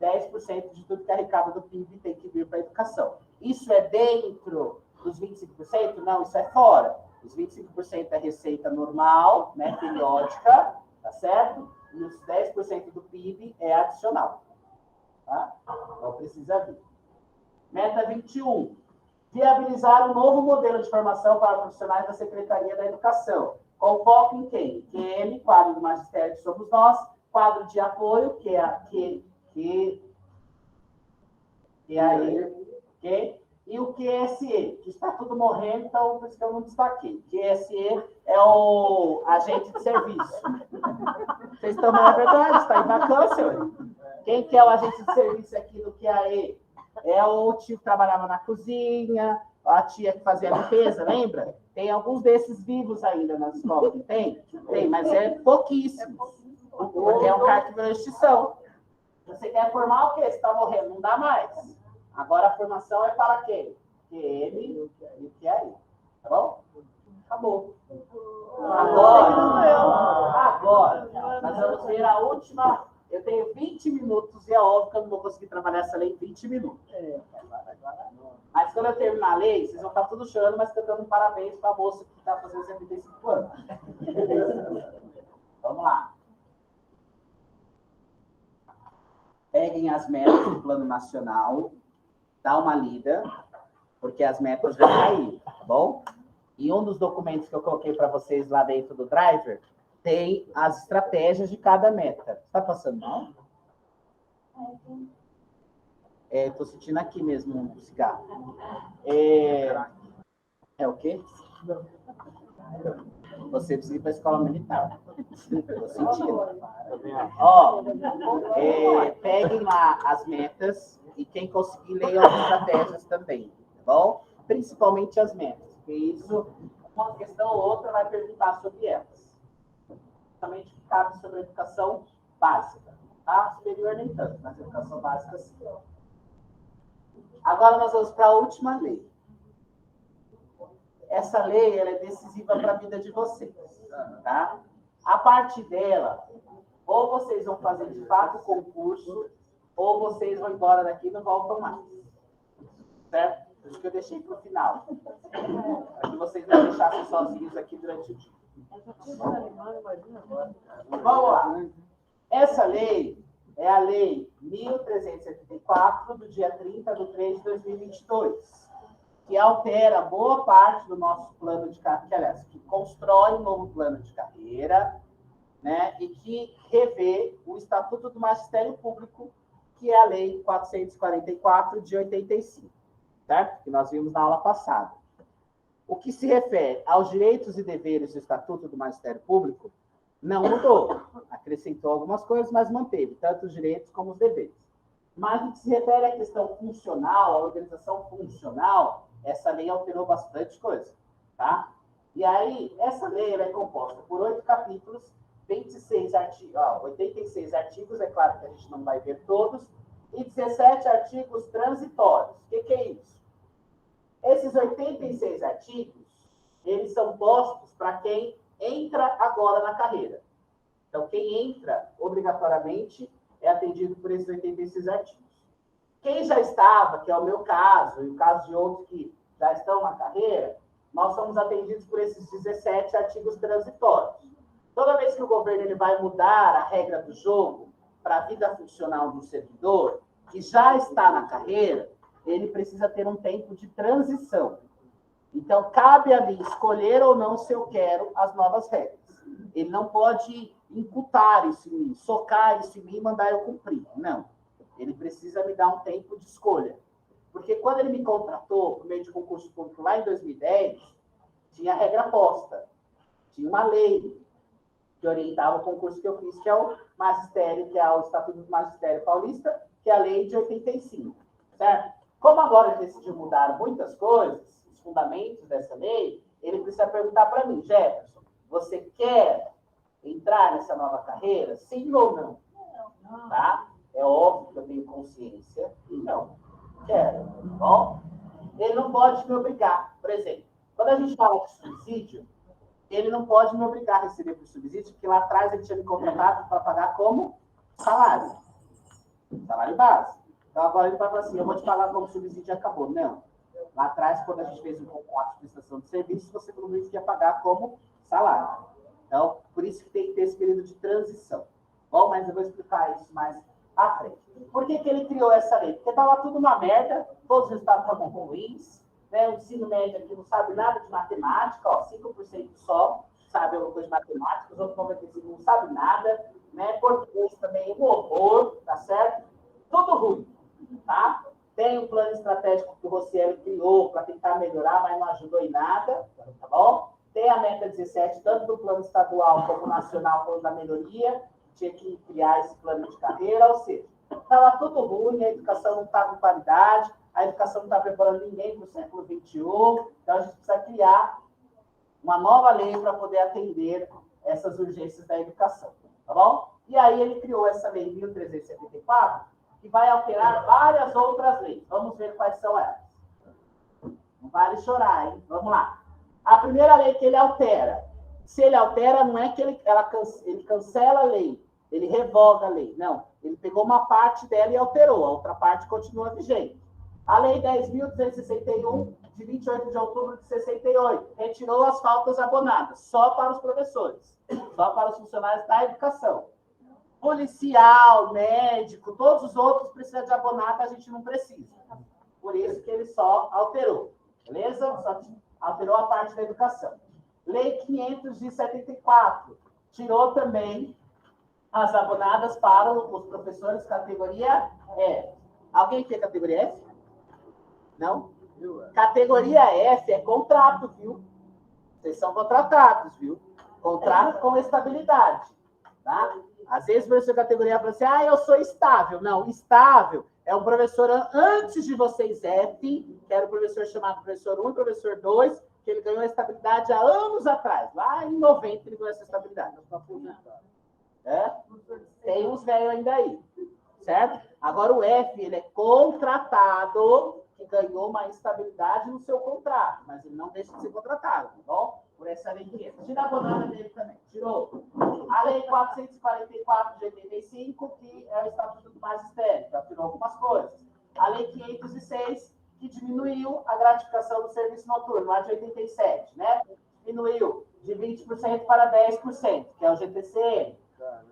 Speaker 1: 10% de tudo que é arrecada do PIB tem que vir para a educação. Isso é dentro dos 25%? Não, isso é fora. Os 25% é receita normal, né, periódica, tá certo? E os 10% do PIB é adicional. Tá? Então, precisa vir. Meta 21. Viabilizar um novo modelo de formação para profissionais da Secretaria da Educação. Com foco em quem? QM, quadro do magistério que somos nós, quadro de apoio, que é a e o QSE, que está tudo morrendo, então por isso que eu não destaquei. QSE é o agente de serviço. Vocês estão na verdade, está em vacância. Ué. Quem que é o agente de serviço aqui do QAE? É o tio que trabalhava na cozinha, a tia que fazia a limpeza, lembra? Tem alguns desses vivos ainda nas escolas, tem? Tem, mas é pouquíssimos. Porque é um cargo de extinção. Você quer formar o quê? Você está morrendo, não dá mais. Agora a formação é para quem? QM e o QAE. Tá bom? Acabou. Agora, nós vamos ver a última. Eu tenho 20 minutos e é óbvio que eu não vou conseguir trabalhar essa lei em 20 minutos. Mas quando eu terminar a lei, vocês vão estar tudo chorando, mas cantando um parabéns para a moça que está fazendo 75 anos. Vamos lá. Peguem as metas do Plano Nacional, dá uma lida, porque as metas vão cair, tá bom? E um dos documentos que eu coloquei para vocês lá dentro do Driver tem as estratégias de cada meta. Está passando mal? Estou sentindo aqui mesmo um cigarro. É o quê? Você precisa ir para a escola militar. Estou sentindo. Ó, peguem lá as metas e quem conseguir leiam as estratégias também, tá bom? Principalmente as metas, porque isso, uma questão ou outra vai perguntar sobre elas. Principalmente cabe sobre a educação básica, tá? Superior nem tanto, mas a educação básica sim. Agora nós vamos para a última lei. Essa lei ela é decisiva para a vida de vocês, tá? A partir dela, ou vocês vão fazer de fato o concurso, ou vocês vão embora daqui e não voltam mais. Certo? Por isso que eu deixei para o final. Para que vocês não deixassem sozinhos aqui durante o dia. Vamos lá. Essa lei, é a Lei 1.374, do dia 30/3/2022, que altera boa parte do nosso plano de carreira, aliás, que constrói um novo plano de carreira, né, e que revê o Estatuto do Magistério Público, que é a Lei 444, de 85, certo? Que nós vimos na aula passada. O que se refere aos direitos e deveres do Estatuto do Magistério Público, não mudou. Acrescentou algumas coisas, mas manteve tanto os direitos como os deveres. Mas no que se refere à questão funcional, à organização funcional, essa lei alterou bastante coisa, tá? E aí, essa lei ela é composta por 8 capítulos, 86 artigos, é claro que a gente não vai ver todos, e 17 artigos transitórios. O que é isso? Esses 86 artigos, eles são postos para quem entra agora na carreira. Então, quem entra, obrigatoriamente, é atendido por esses 86 artigos. Quem já estava, que é o meu caso, e o caso de outros que já estão na carreira, nós somos atendidos por esses 17 artigos transitórios. Toda vez que o governo ele vai mudar a regra do jogo para a vida funcional do servidor, que já está na carreira, ele precisa ter um tempo de transição. Então, cabe a mim escolher ou não se eu quero as novas regras. Ele não pode imputar isso em mim, socar isso em mim e mandar eu cumprir. Não. Ele precisa me dar um tempo de escolha. Porque quando ele me contratou por meio de concurso público lá em 2010, tinha regra posta. Tinha uma lei que orientava o concurso que eu fiz, que é o Magistério, que é o Estatuto do Magistério Paulista, que é a lei de 85. Certo? Como agora ele decidiu mudar muitas coisas, os fundamentos dessa lei, ele precisa perguntar para mim, Jefferson, você quer entrar nessa nova carreira? Sim ou não? Não. Tá? É óbvio que eu tenho consciência e não quero. Tá bom? Ele não pode me obrigar. Por exemplo, quando a gente fala de subsídio, ele não pode me obrigar a receber por subsídio, porque lá atrás ele tinha me contratado para pagar como salário. Salário base. Então agora ele vai falar assim, eu vou te pagar como subsídio e acabou. Não. Lá atrás, quando a gente fez um contrato de prestação de serviço, você provavelmente ia pagar como salário. Então, por isso que tem que ter esse período de transição. Bom, mas eu vou explicar isso mais à frente. Por que ele criou essa lei? Porque estava tudo uma merda, todos os resultados estavam ruins, né? O ensino médio aqui não sabe nada de matemática, ó, 5% só sabe alguma coisa de matemática, os outros 95% não sabem nada, né? Português também é um horror, tá certo? Tudo ruim, tá? Tem um plano estratégico que o Rocieli criou para tentar melhorar, mas não ajudou em nada, tá bom? Tem a meta 17, tanto do plano estadual como nacional, como da melhoria, tinha que criar esse plano de carreira, ou seja, estava tudo ruim, a educação não está com qualidade, a educação não está preparando ninguém para o século XXI, então a gente precisa criar uma nova lei para poder atender essas urgências da educação, tá bom? E aí ele criou essa lei 1.374, que vai alterar várias outras leis. Vamos ver quais são elas. Não vale chorar, hein? Vamos lá. A primeira lei que ele altera, se ele altera, não é que ele cancela a lei, ele revoga a lei. Não, ele pegou uma parte dela e alterou, a outra parte continua vigente. A lei 10.261, de 28 de outubro de 68, retirou as faltas abonadas, só para os professores, só para os funcionários da educação. Policial, médico, todos os outros precisam de abonado, a gente não precisa. Por isso que ele só alterou, beleza? Só alterou a parte da educação. Lei 500 de 74, tirou também as abonadas para os professores categoria F. Alguém tem categoria F? Não? Categoria F é contrato, viu? Vocês são contratados, viu? Contrato com estabilidade, tá? Às vezes o professor de categoria fala assim, eu sou estável. Não, estável é um professor antes de vocês F, que era o professor chamado professor 1 e professor 2, que ele ganhou a estabilidade há anos atrás. Lá em 90 ele ganhou essa estabilidade. Tem uns velhos ainda aí, certo? Agora o F, ele é contratado, que ganhou uma estabilidade no seu contrato, mas ele não deixa de ser contratado, tá bom? Por essa lei de renda. Tira a abonada dele também. Tirou. A lei 444 de 85, que é o Estatuto do Magistério, que tirou algumas coisas. A lei 506, que diminuiu a gratificação do serviço noturno, lá de 87, né? Diminuiu de 20% para 10%, que é o GTCM.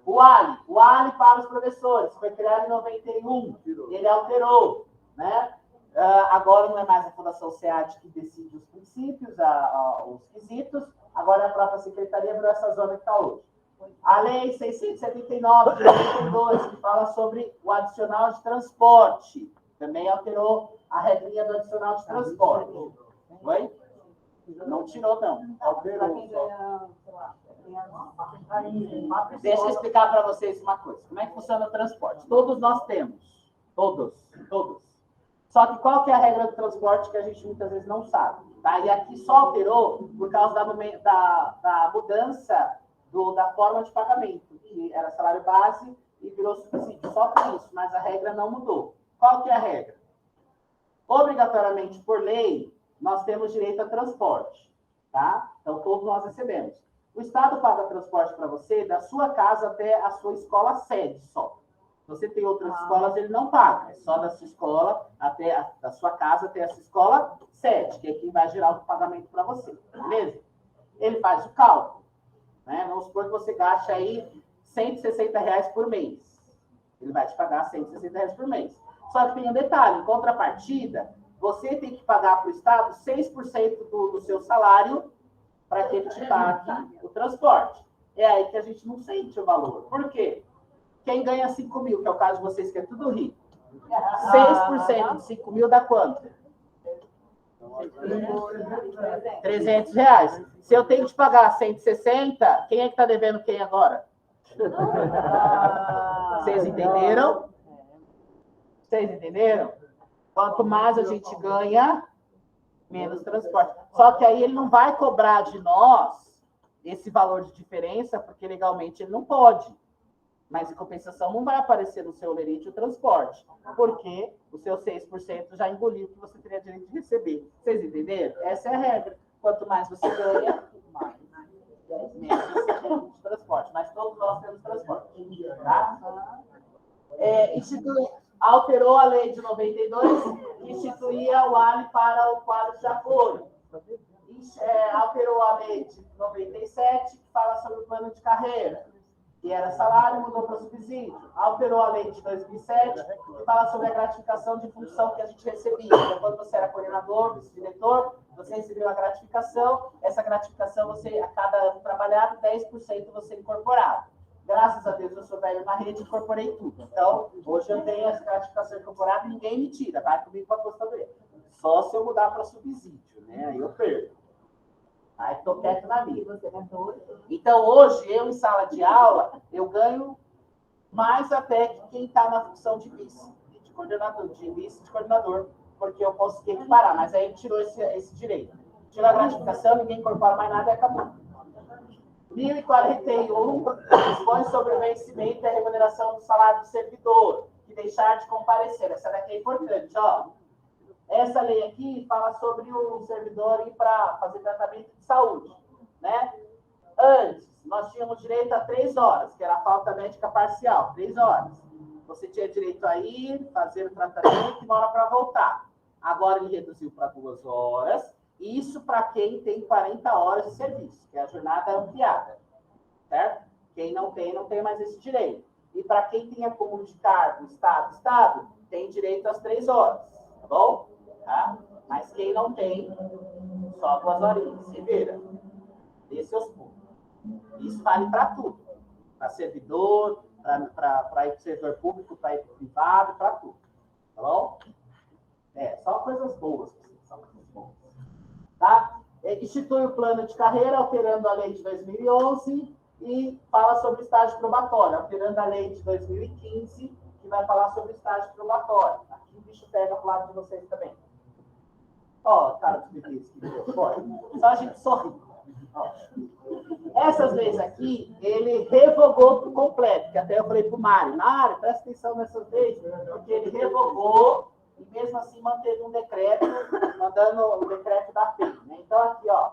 Speaker 1: O Ali para os professores, foi criado em 91, ele alterou, né? Agora não é mais a Fundação SEAD que decide os princípios, os quesitos, agora a própria secretaria virou essa zona que está hoje. A Lei 679 de 92, que fala sobre o adicional de transporte, também alterou a regrinha do adicional de transporte. Oi? Não tirou, não. Alterou. Deixa eu explicar para vocês uma coisa. Como é que funciona o transporte? Todos nós temos. Todos. Só que qual que é a regra do transporte que a gente muitas vezes não sabe? Tá? E aqui só alterou por causa da mudança da forma de pagamento, que era salário base e virou subsídio. Só por isso, mas a regra não mudou. Qual que é a regra? Obrigatoriamente, por lei, nós temos direito a transporte. Tá? Então, todos nós recebemos. O Estado paga transporte para você da sua casa até a sua escola sede só. Se você tem outras escolas, ele não paga. É só da sua escola da sua casa até a sua escola sede, que é quem vai gerar o pagamento para você. Beleza? Ele faz o cálculo. Né? Vamos supor que você gaste aí R$160 por mês. Ele vai te pagar R$160 por mês. Só que tem um detalhe, em contrapartida, você tem que pagar para o Estado 6% do seu salário para que ele te pague o transporte. É aí que a gente não sente o valor. Por quê? Quem ganha 5 mil, que é o caso de vocês, que é tudo rico, 6% de 5 mil dá quanto? R$300. Se eu tenho que pagar 160, quem é que está devendo quem agora? Vocês entenderam? Vocês entenderam? Quanto mais a gente ganha, menos transporte. Só que aí ele não vai cobrar de nós esse valor de diferença, porque legalmente ele não pode. Mas, em compensação, não vai aparecer no seu olerite o transporte, porque o seu 6% já engoliu o que você teria direito de receber. Vocês entenderam? Essa é a regra. Quanto mais você ganha, menos você tem de transporte. Mas todos nós temos transporte. Tá? Alterou a lei de 92, que instituía o Ali para o quadro de apoio. Alterou a lei de 97, que fala sobre o plano de carreira, que era salário, mudou para subsídio. Alterou a lei de 2007, que fala sobre a gratificação de função que a gente recebia. Então, quando você era coordenador, vice-diretor, você recebeu a gratificação. Essa gratificação, você, a cada ano trabalhado, 10% você incorporava. Graças a Deus, eu sou velho na rede e incorporei tudo. Então, hoje eu tenho essa gratificação incorporada e ninguém me tira. Vai comigo para a apostadoria. Só se eu mudar para subsídio, né? Aí eu perco. Aí estou quieto na vida. Então, hoje, eu em sala de aula, eu ganho mais até que quem está na função de vice, de coordenador, de vice de coordenador, porque eu posso equiparar, mas aí ele tirou esse direito. Tirou a gratificação, ninguém incorpora mais nada e acabou. 1041 dispõe sobre o vencimento e a remuneração do salário do servidor, que deixar de comparecer. Essa daqui é importante, ó. Essa lei aqui fala sobre o servidor ir para fazer tratamento de saúde, né? Antes, nós tínhamos direito a 3 horas, que era a falta médica parcial, 3 horas. Você tinha direito a ir, fazer o tratamento e 1 hora para voltar. Agora ele reduziu para 2 horas, isso para quem tem 40 horas de serviço, que é a jornada ampliada, certo? Quem não tem, não tem mais esse direito. E para quem tem acúmulo de cargo, Estado, tem direito às 3 horas, tá bom? Tá? Mas quem não tem, só 2 horinhas, se vira. Dê seus pontos. Isso vale para tudo. Para servidor, para ir para o setor público, para ir para o privado, para tudo. Tá bom? Só coisas boas. Só coisas boas. Tá? Institui o plano de carreira, alterando a lei de 2011, e fala sobre estágio probatório, alterando a lei de 2015, que vai falar sobre estágio probatório. Aqui o bicho pega pro lado de vocês também. Ó, cara de preguiça. Só a gente sorri. Ó. Essas leis aqui, ele revogou por completo, que até eu falei pro Mário, presta atenção nessas leis, porque ele revogou e mesmo assim manteve um decreto, mandando o decreto da FEI. Né? Então, aqui, ó,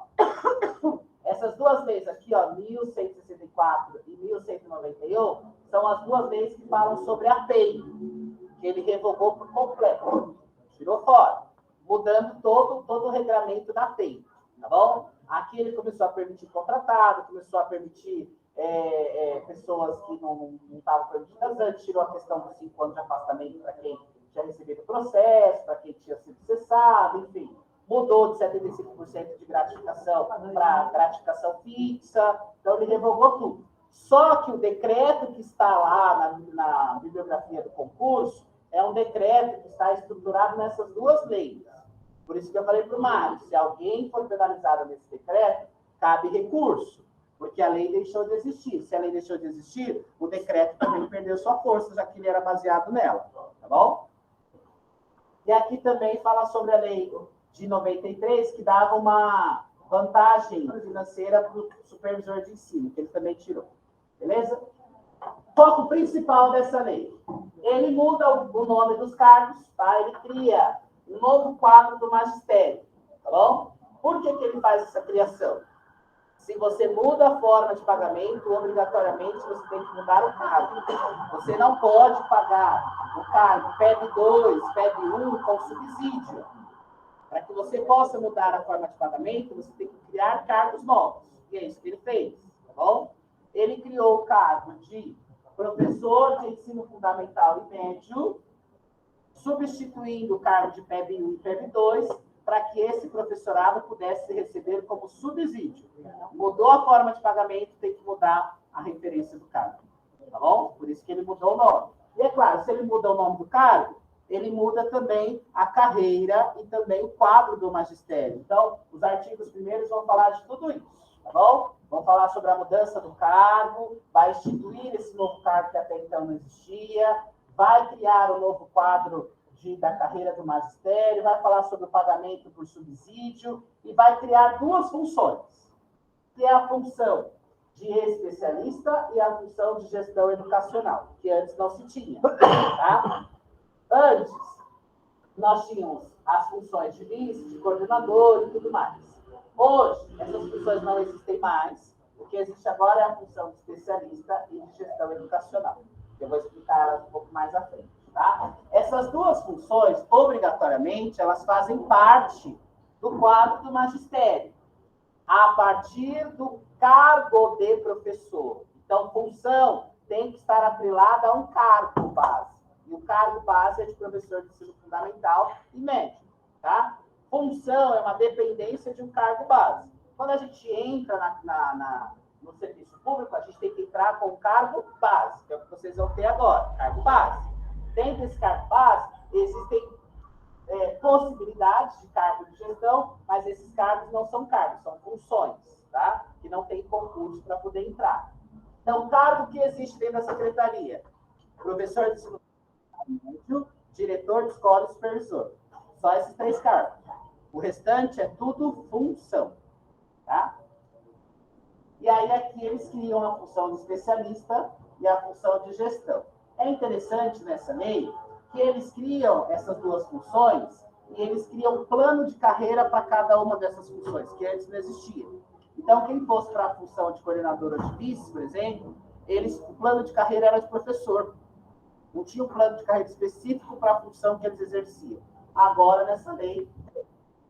Speaker 1: essas duas leis aqui, ó, 1164 e 1191, são as duas leis que falam sobre a FEI, que ele revogou por completo, tirou fora, mudando todo o regramento da FEI, tá bom? Aqui ele começou a permitir contratado, começou a permitir pessoas que não estavam permitidas antes, tirou a questão dos 5 anos de afastamento para quem tinha recebido o processo, para quem tinha sido cessado, enfim. Mudou de 75% de gratificação para gratificação fixa, então ele revogou tudo. Só que o decreto que está lá na bibliografia do concurso é um decreto que está estruturado nessas duas leis. Por isso que eu falei para o Mário, se alguém for penalizado nesse decreto, cabe recurso, porque a lei deixou de existir. Se a lei deixou de existir, o decreto também perdeu sua força, já que ele era baseado nela, tá bom? E aqui também fala sobre a lei de 93, que dava uma vantagem financeira para o supervisor de ensino, que ele também tirou. Beleza? Foco principal dessa lei. Ele muda o nome dos cargos, tá? Ele cria um novo quadro do magistério, tá bom? Por que ele faz essa criação? Se você muda a forma de pagamento, obrigatoriamente você tem que mudar o cargo. Você não pode pagar o cargo PEB 2, PEB 1 com subsídio. Para que você possa mudar a forma de pagamento, você tem que criar cargos novos. E é isso que ele fez, tá bom? Ele criou o cargo de professor de ensino fundamental e médio, substituindo o cargo de PEB 1 e PEB 2, para que esse professorado pudesse receber como subsídio. Mudou a forma de pagamento, tem que mudar a referência do cargo. Tá bom? Por isso que ele mudou o nome. E é claro, se ele muda o nome do cargo, ele muda também a carreira e também o quadro do magistério. Então, os artigos primeiros vão falar de tudo isso, tá bom? Vão falar sobre a mudança do cargo, vai instituir esse novo cargo que até então não existia, vai criar um novo quadro da carreira do magistério, vai falar sobre o pagamento por subsídio e vai criar duas funções, que é a função de especialista e a função de gestão educacional, que antes não se tinha, tá? Antes, nós tínhamos as funções de vice, de coordenador e tudo mais. Hoje, essas funções não existem mais. O que existe agora é a função de especialista e de gestão educacional. Eu vou explicar um pouco mais à frente, tá? Essas duas funções, obrigatoriamente, elas fazem parte do quadro do magistério, a partir do cargo de professor. Então, função tem que estar atrelada a um cargo base. E o cargo base é de professor de ensino fundamental e médio, tá? Função é uma dependência de um cargo base. Quando a gente entra no serviço público, a gente tem que entrar com o cargo base, que é o que vocês vão ter agora, cargo base. Dentro desse cargo base, existem possibilidades de cargo de gestão, mas esses cargos não são cargos, são funções, tá? Que não tem concurso para poder entrar. Então, cargo que existe dentro da secretaria: professor de ensino fundamental, diretor de escola e supervisor. Só esses 3 cargos. O restante é tudo função, tá? E aí aqui eles criam a função de especialista e a função de gestão. É interessante nessa lei que eles criam essas duas funções e eles criam um plano de carreira para cada uma dessas funções, que antes não existia. Então, quem fosse para a função de coordenador ou de vice, por exemplo, o plano de carreira era de professor. Não tinha um plano de carreira específico para a função que eles exerciam. Agora, nessa lei,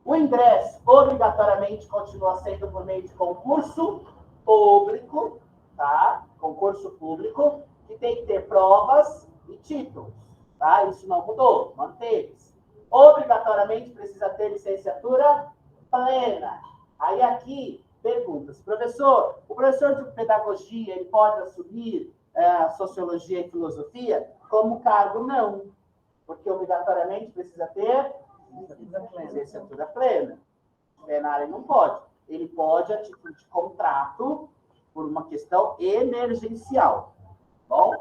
Speaker 1: o ingresso obrigatoriamente continua sendo por meio de concurso público, tá? Concurso público, que tem que ter provas e títulos, tá? Isso não mudou, manteve-se. Obrigatoriamente precisa ter licenciatura plena. Aí aqui, perguntas. Professor, o professor de pedagogia, ele pode assumir sociologia e filosofia como cargo? Não, porque obrigatoriamente precisa ter licenciatura plena. Na área não pode. Ele pode, a título de contrato, por uma questão emergencial. Bom,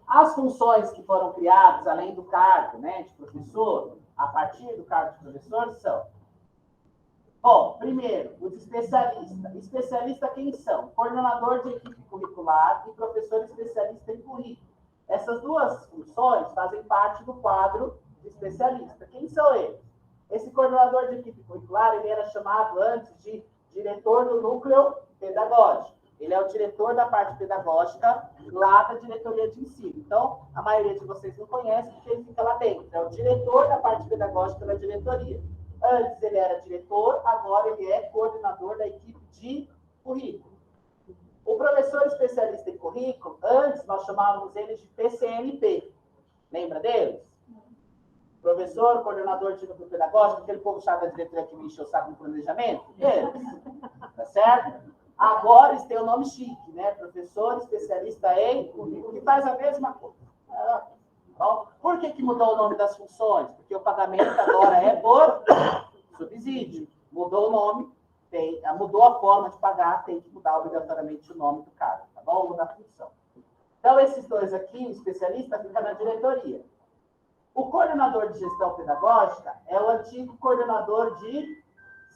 Speaker 1: as funções que foram criadas, além do cargo, né, de professor, a partir do cargo de professor, são... Bom, primeiro, os especialistas. Especialista quem são? Coordenador de equipe curricular e professor especialista em currículo. Essas duas funções fazem parte do quadro de especialista. Quem são eles? Esse coordenador de equipe curricular, ele era chamado antes de diretor do núcleo pedagógico. Ele é o diretor da parte pedagógica lá da diretoria de ensino. Então, a maioria de vocês não conhece porque ele fica lá dentro. É o diretor da parte pedagógica da diretoria. Antes ele era diretor, agora ele é coordenador da equipe de currículo. O professor especialista em currículo, antes nós chamávamos eles de PCNP. Lembra deles? Professor, coordenador de núcleo pedagógico, aquele povo chato da diretoria que me encheu o saco no planejamento? Eles. Tá certo? Agora eles têm o nome chique, né? Professor especialista em currículo, que faz a mesma coisa. Bom, por que mudou o nome das funções? Porque o pagamento agora é por subsídio. Mudou o nome, mudou a forma de pagar, tem que mudar obrigatoriamente o nome do cargo, tá bom? Ou da função. Então, esses dois aqui, o especialista, fica na diretoria. O coordenador de gestão pedagógica é o antigo coordenador de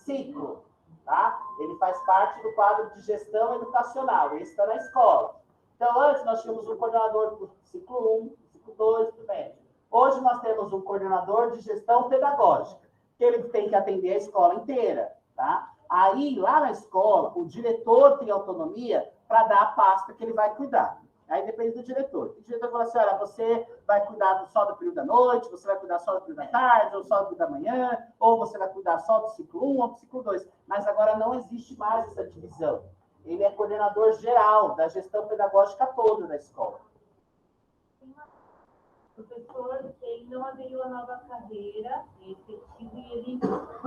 Speaker 1: ciclo, tá? Ele faz parte do quadro de gestão educacional, esse está na escola. Então, antes nós tínhamos um coordenador do ciclo 1, ciclo 2, do médio. Hoje nós temos um coordenador de gestão pedagógica, que ele tem que atender a escola inteira, tá? Aí, lá na escola, o diretor tem autonomia para dar a pasta que ele vai cuidar. Aí depende do diretor. O diretor fala assim, olha, você vai cuidar só do período da noite, você vai cuidar só do período da tarde, ou só do período da manhã, ou você vai cuidar só do ciclo 1 ou do ciclo 2. Mas agora não existe mais essa divisão. Ele é coordenador geral da gestão pedagógica toda da escola.
Speaker 3: O professor, ele não aderiu à nova carreira efetiva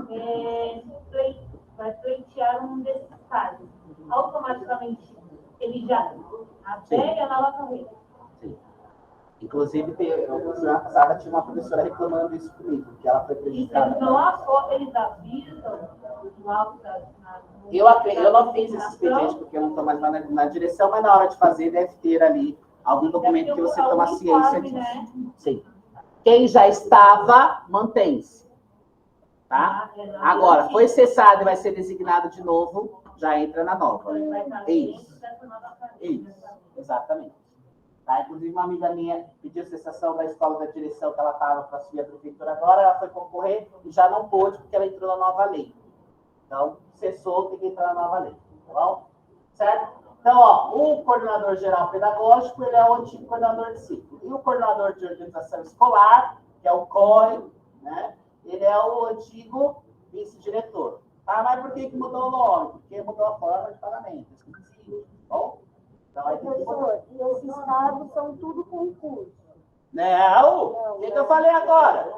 Speaker 3: e ele vai pleitear um desses cargos. Automaticamente, ele já adere à nova carreira.
Speaker 1: Sim. Inclusive, semana passada tinha uma professora reclamando isso comigo, que ela foi prejudicada.
Speaker 3: Eles não avisam no alto
Speaker 1: Eu não fiz esse expediente porque eu não estou mais na direção, mas na hora de fazer deve ter ali algum documento que você toma ciência disso. Né? Sim. Quem já estava, mantém-se. Tá? Agora, foi cessado e vai ser designado de novo, já entra na nova. Isso. Isso, exatamente. Tá? Inclusive, uma amiga minha pediu cessação da escola da direção que ela estava para assumir a prefeitura agora, ela foi concorrer e já não pôde porque ela entrou na nova lei. Então, cessou, tem que entrar na nova lei. Tá bom? Certo? Então, ó, o coordenador geral pedagógico, ele é o antigo coordenador de ciclo. E o coordenador de organização escolar, que é o COE, né? Ele é o antigo vice-diretor. Ah, mas por que mudou o nome? Porque mudou a forma de pagamento. Bom? Então, aí
Speaker 6: Professor, e esses cargos são tudo concurso?
Speaker 1: Não! O que eu falei agora?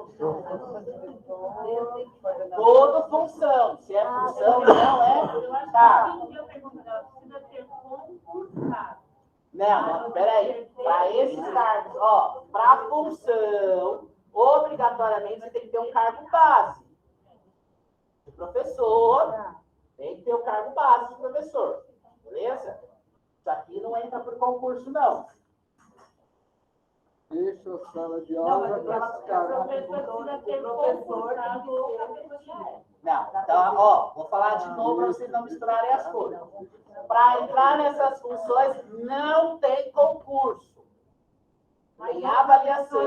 Speaker 1: Toda função. Se é função, não é. Tá. Não, peraí. Para esses cargos, ó, para função, obrigatoriamente você tem que ter um cargo base. De professor, tem que ter o cargo base de professor. Beleza? Isso aqui não entra por concurso, não.
Speaker 5: Deixa a sala de aula classificada.
Speaker 1: Não, então, ó, vou falar de novo para vocês não misturarem as coisas. Para entrar nessas funções, não tem concurso. Tem avaliação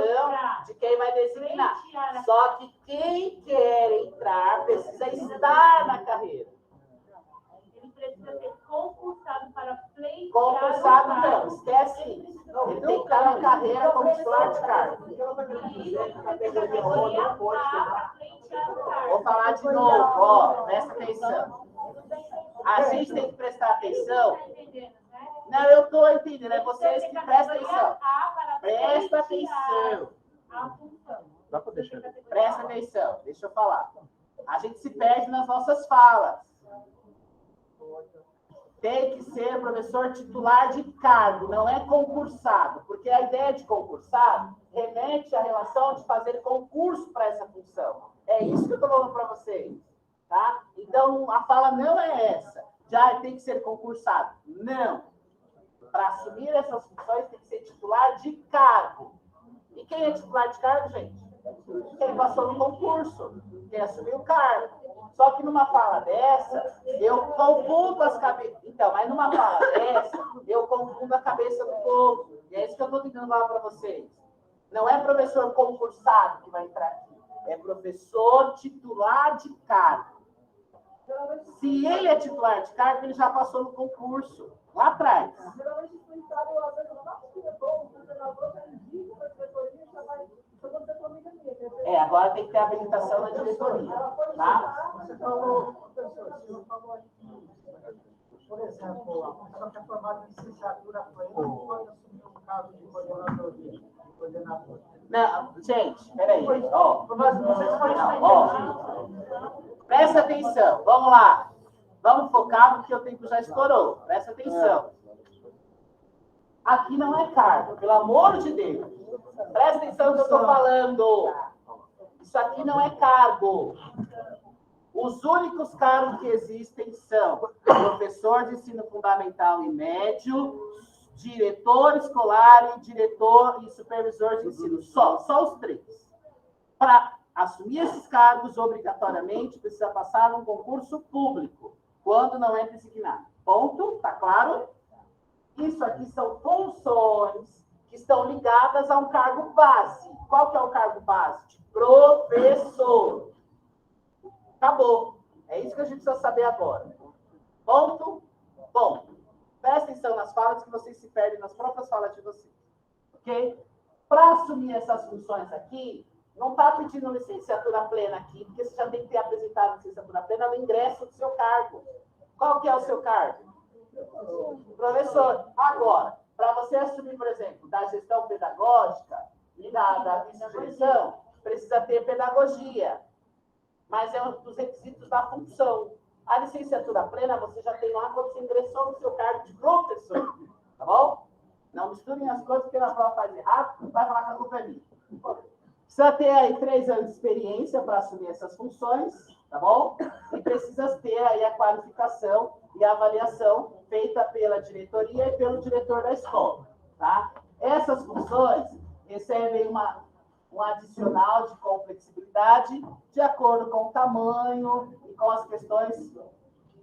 Speaker 1: de quem vai designar. Só que quem quer entrar precisa estar na carreira.
Speaker 3: Ele precisa ser concursado para pleitear.
Speaker 1: Concursado não, esquece isso. Ele tem que estar na carreira como titular de cargo. Vou falar de novo, ó, presta atenção. A gente tem que prestar atenção. Não, eu estou entendendo, é vocês que prestam atenção. Presta atenção.
Speaker 2: Dá para deixar.
Speaker 1: Presta atenção, deixa eu falar. A gente se perde nas nossas falas. Tem que ser professor titular de cargo, não é concursado, porque a ideia de concursado remete à relação de fazer concurso para essa função. É isso que eu estou falando para vocês, tá? Então, a fala não é essa, já tem que ser concursado. Não. Para assumir essas funções, tem que ser titular de cargo. E quem é titular de cargo, gente? Quem passou no concurso, quem assumiu o cargo. Só que numa fala dessa, eu confundo as cabeças. Então, mas numa fala dessa, eu confundo a cabeça do povo. E é isso que eu estou tentando falar para vocês. Não é professor concursado que vai entrar aqui. É professor titular de cargo. Se ele é titular de cargo, ele já passou no concurso. Lá atrás. agora tem que ter habilitação na diretoria, tá?
Speaker 2: Você falou, professor, você falou aqui, por exemplo, a pessoa que é formada em licenciatura plena pode assumir um cargo de coordenador.
Speaker 1: Não, gente, peraí. Ó,
Speaker 2: Mas não sei se foi
Speaker 1: presta atenção, vamos lá. Vamos focar porque o tempo já estourou. Presta atenção. Aqui não é cargo, pelo amor de Deus. Presta atenção no que eu estou falando. Isso aqui não é cargo. Os únicos cargos que existem são professor de ensino fundamental e médio, diretor escolar e diretor e supervisor de ensino. Só os três. Para assumir esses cargos, obrigatoriamente, precisa passar num concurso público, quando não é designado. Ponto? Tá claro? Isso aqui são funções que estão ligadas a um cargo base. Qual que é o cargo base? De professor. Acabou. É isso que a gente precisa saber agora. Ponto? Bom, presta atenção nas falas que vocês se perdem nas próprias falas de vocês. Ok? Para assumir essas funções aqui, não está pedindo licenciatura plena aqui, porque você já tem que ter apresentado licenciatura plena no ingresso do seu cargo. Qual que é o seu cargo? Professor. Agora, para você assumir, por exemplo, da gestão pedagógica e da vice-direção, precisa ter pedagogia. Mas é um dos requisitos da função. A licenciatura plena você já tem lá quando você ingressou no seu cargo de professor. Tá bom? Não misturem as coisas, porque na prova faz errado, vai falar que a culpa é minha. Precisa ter aí 3 anos de experiência para assumir essas funções, tá bom? E precisa ter aí a qualificação e a avaliação feita pela diretoria e pelo diretor da escola, tá? Essas funções recebem um adicional de complexibilidade de acordo com o tamanho e com as questões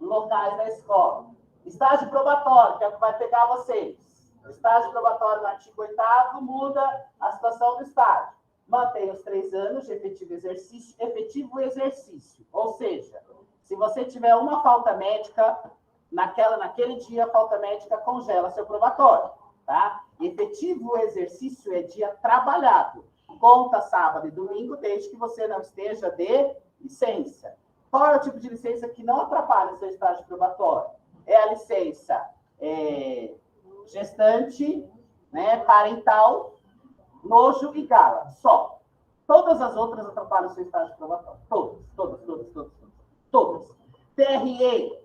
Speaker 1: locais da escola. Estágio probatório, que é o que vai pegar vocês. O estágio probatório no artigo 8º muda a situação do estágio. Mantém os 3 anos de efetivo exercício. Ou seja, se você tiver uma falta médica, naquele dia a falta médica congela seu probatório, tá? Efetivo exercício é dia trabalhado. Conta sábado e domingo, desde que você não esteja de licença. Qual é o tipo de licença que não atrapalha o seu estágio probatório? É a licença gestante, né, parental, nojo e gala. Só. Todas as outras atrapalham o seu estágio probatório. Todas. TRE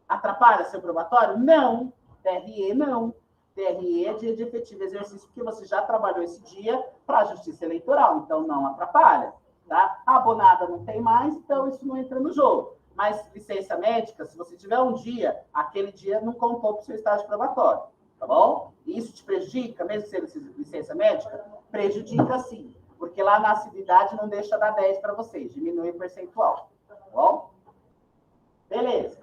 Speaker 1: atrapalha seu probatório? Não. TRE não. TRE é dia de efetivo exercício, porque você já trabalhou esse dia para a Justiça Eleitoral, então não atrapalha, tá? A abonada não tem mais, então isso não entra no jogo. Mas licença médica, se você tiver um dia, aquele dia não contou para o seu estágio probatório, tá bom? E isso te prejudica, mesmo sendo licença médica? Prejudica sim, porque lá na assiduidade não deixa dar 10 para vocês, diminui o percentual, tá bom? Beleza.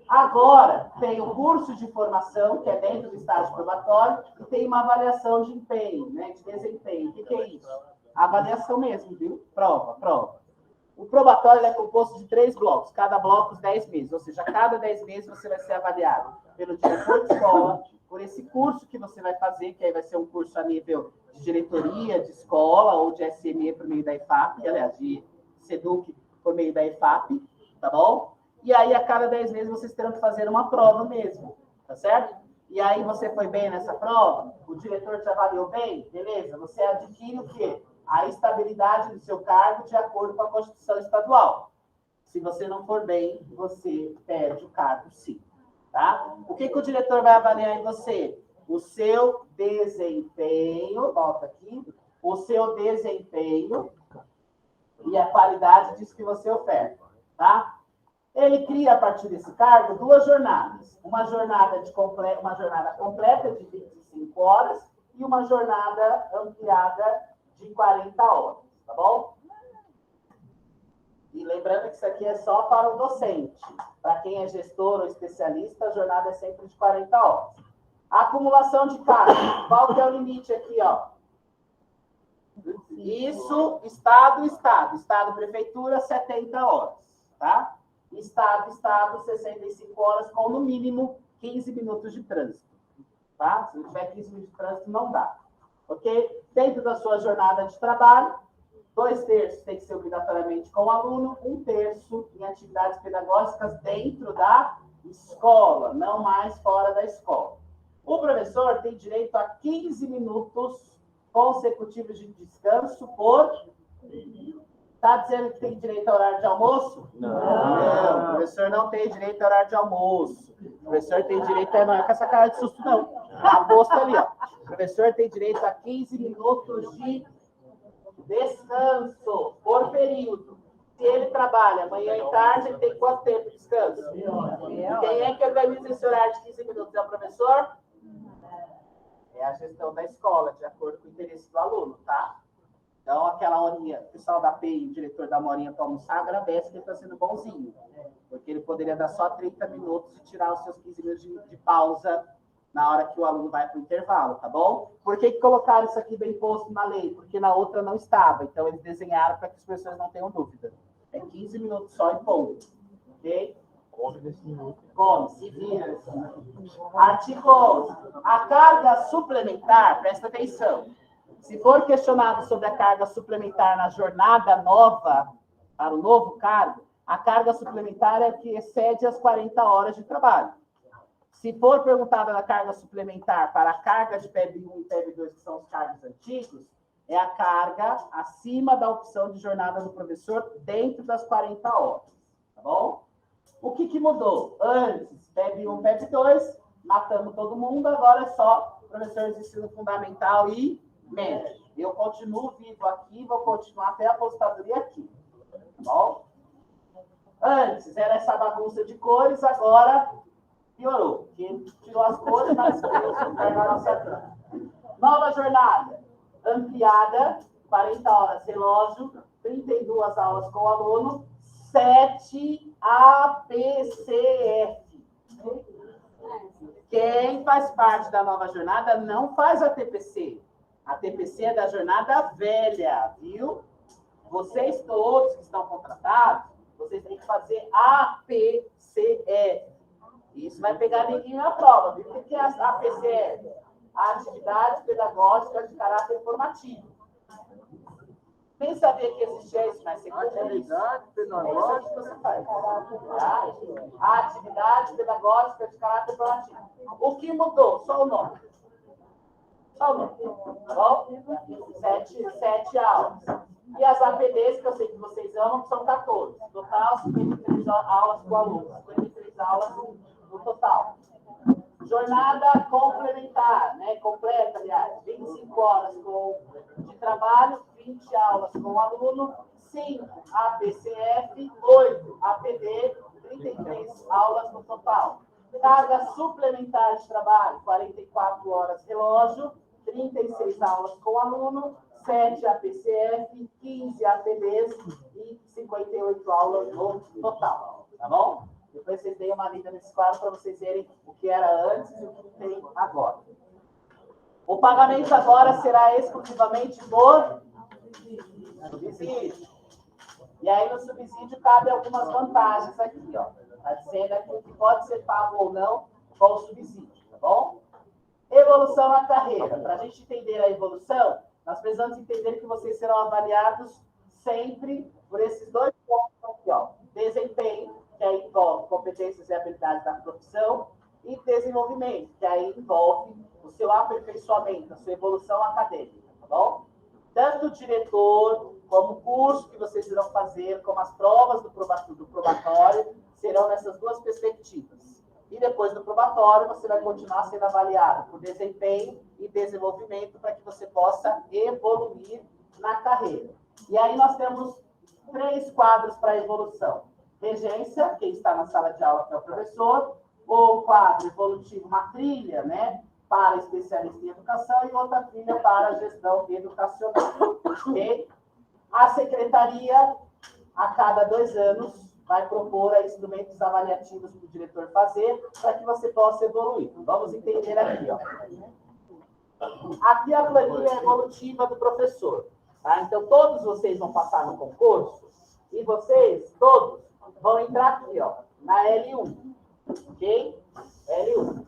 Speaker 1: Agora, tem o curso de formação, que é dentro do estágio probatório, e tem uma avaliação de empenho, né, de desempenho. O que é isso? Avaliação mesmo, viu? Prova. O probatório é composto de 3 blocos, cada bloco 10 meses, ou seja, a cada 10 meses você vai ser avaliado pelo diretor de escola, por esse curso que você vai fazer, que aí vai ser um curso a nível de diretoria, de escola, ou de SME por meio da IFAP, aliás, de SEDUC por meio da IFAP, tá bom? E aí, a cada 10 meses, vocês terão que fazer uma prova mesmo, tá certo? E aí, você foi bem nessa prova, o diretor te avaliou bem, beleza? Você adquire o quê? A estabilidade do seu cargo de acordo com a Constituição Estadual. Se você não for bem, você perde o cargo, sim, tá? O que o diretor vai avaliar em você? O seu desempenho, volta aqui, o seu desempenho e a qualidade disso que você oferta, tá? Ele cria, a partir desse cargo, 2 jornadas. Uma jornada completa de 25 horas e uma jornada ampliada de 40 horas, tá bom? E lembrando que isso aqui é só para o docente. Para quem é gestor ou especialista, a jornada é sempre de 40 horas. A acumulação de carga. Qual que é o limite aqui, ó? Isso, Estado, prefeitura, 70 horas, tá? Estado, 65 horas, com no mínimo 15 minutos de trânsito, tá? Se não tiver 15 minutos de trânsito, não dá, ok? Dentro da sua jornada de trabalho, 2/3 tem que ser obrigatoriamente com o aluno, 1/3 em atividades pedagógicas dentro da escola, não mais fora da escola. O professor tem direito a 15 minutos consecutivos de descanso por... Está dizendo que tem direito a horário de almoço? Não, o professor não tem direito a horário de almoço. O professor tem direito a... Não é com essa cara de susto, não. Tá posto ali, ó. O professor tem direito a 15 minutos de descanso por período. Se ele trabalha manhã e tarde, ele tem quanto tempo de descanso? Quem é que organiza esse horário de 15 minutos? É o professor? É a gestão da escola, de acordo com o interesse do aluno, tá? Então, aquela horinha, o pessoal da PI, o diretor da horinha para almoçar, agradece que ele está sendo bonzinho. Porque ele poderia dar só 30 minutos e tirar os seus 15 minutos de pausa na hora que o aluno vai para o intervalo, tá bom? Por que colocaram isso aqui bem posto na lei? Porque na outra não estava. Então, eles desenharam para que as pessoas não tenham dúvida. É 15 minutos só e ponto. Ok? Come, se vira. Artigo 11. A carga suplementar, presta atenção. Se for questionado sobre a carga suplementar na jornada nova, para o novo cargo, a carga suplementar é que excede as 40 horas de trabalho. Se for perguntada da carga suplementar para a carga de PEB 1 e PEB 2, que são os cargos antigos, é a carga acima da opção de jornada do professor dentro das 40 horas. Tá bom? O que mudou? Antes, PEB 1, PEB 2, matamos todo mundo, agora é só professores de ensino fundamental e médio. Eu continuo vivo aqui, vou continuar até a aposentadoria aqui. Tá bom? Antes era essa bagunça de cores, agora piorou. Quem tirou as cores, mas eu na nossa vida. Nova jornada. Ampliada, 40 horas relógio, 32 aulas com o aluno, 7 APCF. Quem faz parte da nova jornada não faz a TPC. A TPC é da jornada velha, viu? Vocês todos que estão contratados, vocês têm que fazer APCF. Isso vai pegar ninguém na prova, viu? O que é a APCF? Atividades pedagógicas de caráter formativo. Nem sabia que existia isso, mas você
Speaker 5: Atividade pedagógica.
Speaker 1: É isso que você faz. Tá? Atividade pedagógica de caráter formativo. O que mudou? Só o nome. Só o nome. Tá bom? 7 aulas. E as APDs, que eu sei que vocês amam, que são 14. Total, 53 aulas com o aluno. 53 aulas no total. Jornada complementar, né? Completa, aliás, 25 horas de trabalho, 20 aulas com o aluno, 5 APCF, 8 APD, 33 aulas no total. Carga suplementar de trabalho, 44 horas relógio, 36 aulas com o aluno, 7 APCF, 15 APDs e 58 aulas no total. Tá bom? Depois vocês deem uma lida nesse quadro para vocês verem o que era antes e o que tem agora. O pagamento agora será exclusivamente por subsídio. E aí no subsídio cabe algumas vantagens aqui, ó. Está dizendo aqui que pode ser pago ou não com o subsídio, tá bom? Evolução na carreira. Para a gente entender a evolução, nós precisamos entender que vocês serão avaliados sempre por esses dois pontos aqui, ó. Desempenho, que aí envolve competências e habilidades da profissão, e desenvolvimento, que aí envolve o seu aperfeiçoamento, a sua evolução acadêmica, tá bom? Tanto o diretor, como o curso que vocês irão fazer, como as provas do probatório, serão nessas duas perspectivas. E depois do probatório, você vai continuar sendo avaliado por desempenho e desenvolvimento para que você possa evoluir na carreira. E aí nós temos 3 quadros para evolução. Regência, quem está na sala de aula que é o professor, ou quadro evolutivo, uma trilha, né, para especialista em educação e outra trilha para gestão educacional. Okay? A secretaria, a cada 2 anos, vai propor instrumentos avaliativos para o diretor fazer, para que você possa evoluir. Vamos entender aqui, ó. Aqui a planilha evolutiva do professor. Tá? Então, todos vocês vão passar no concurso e vocês, todos, vão entrar aqui, ó, na L1, ok? L1.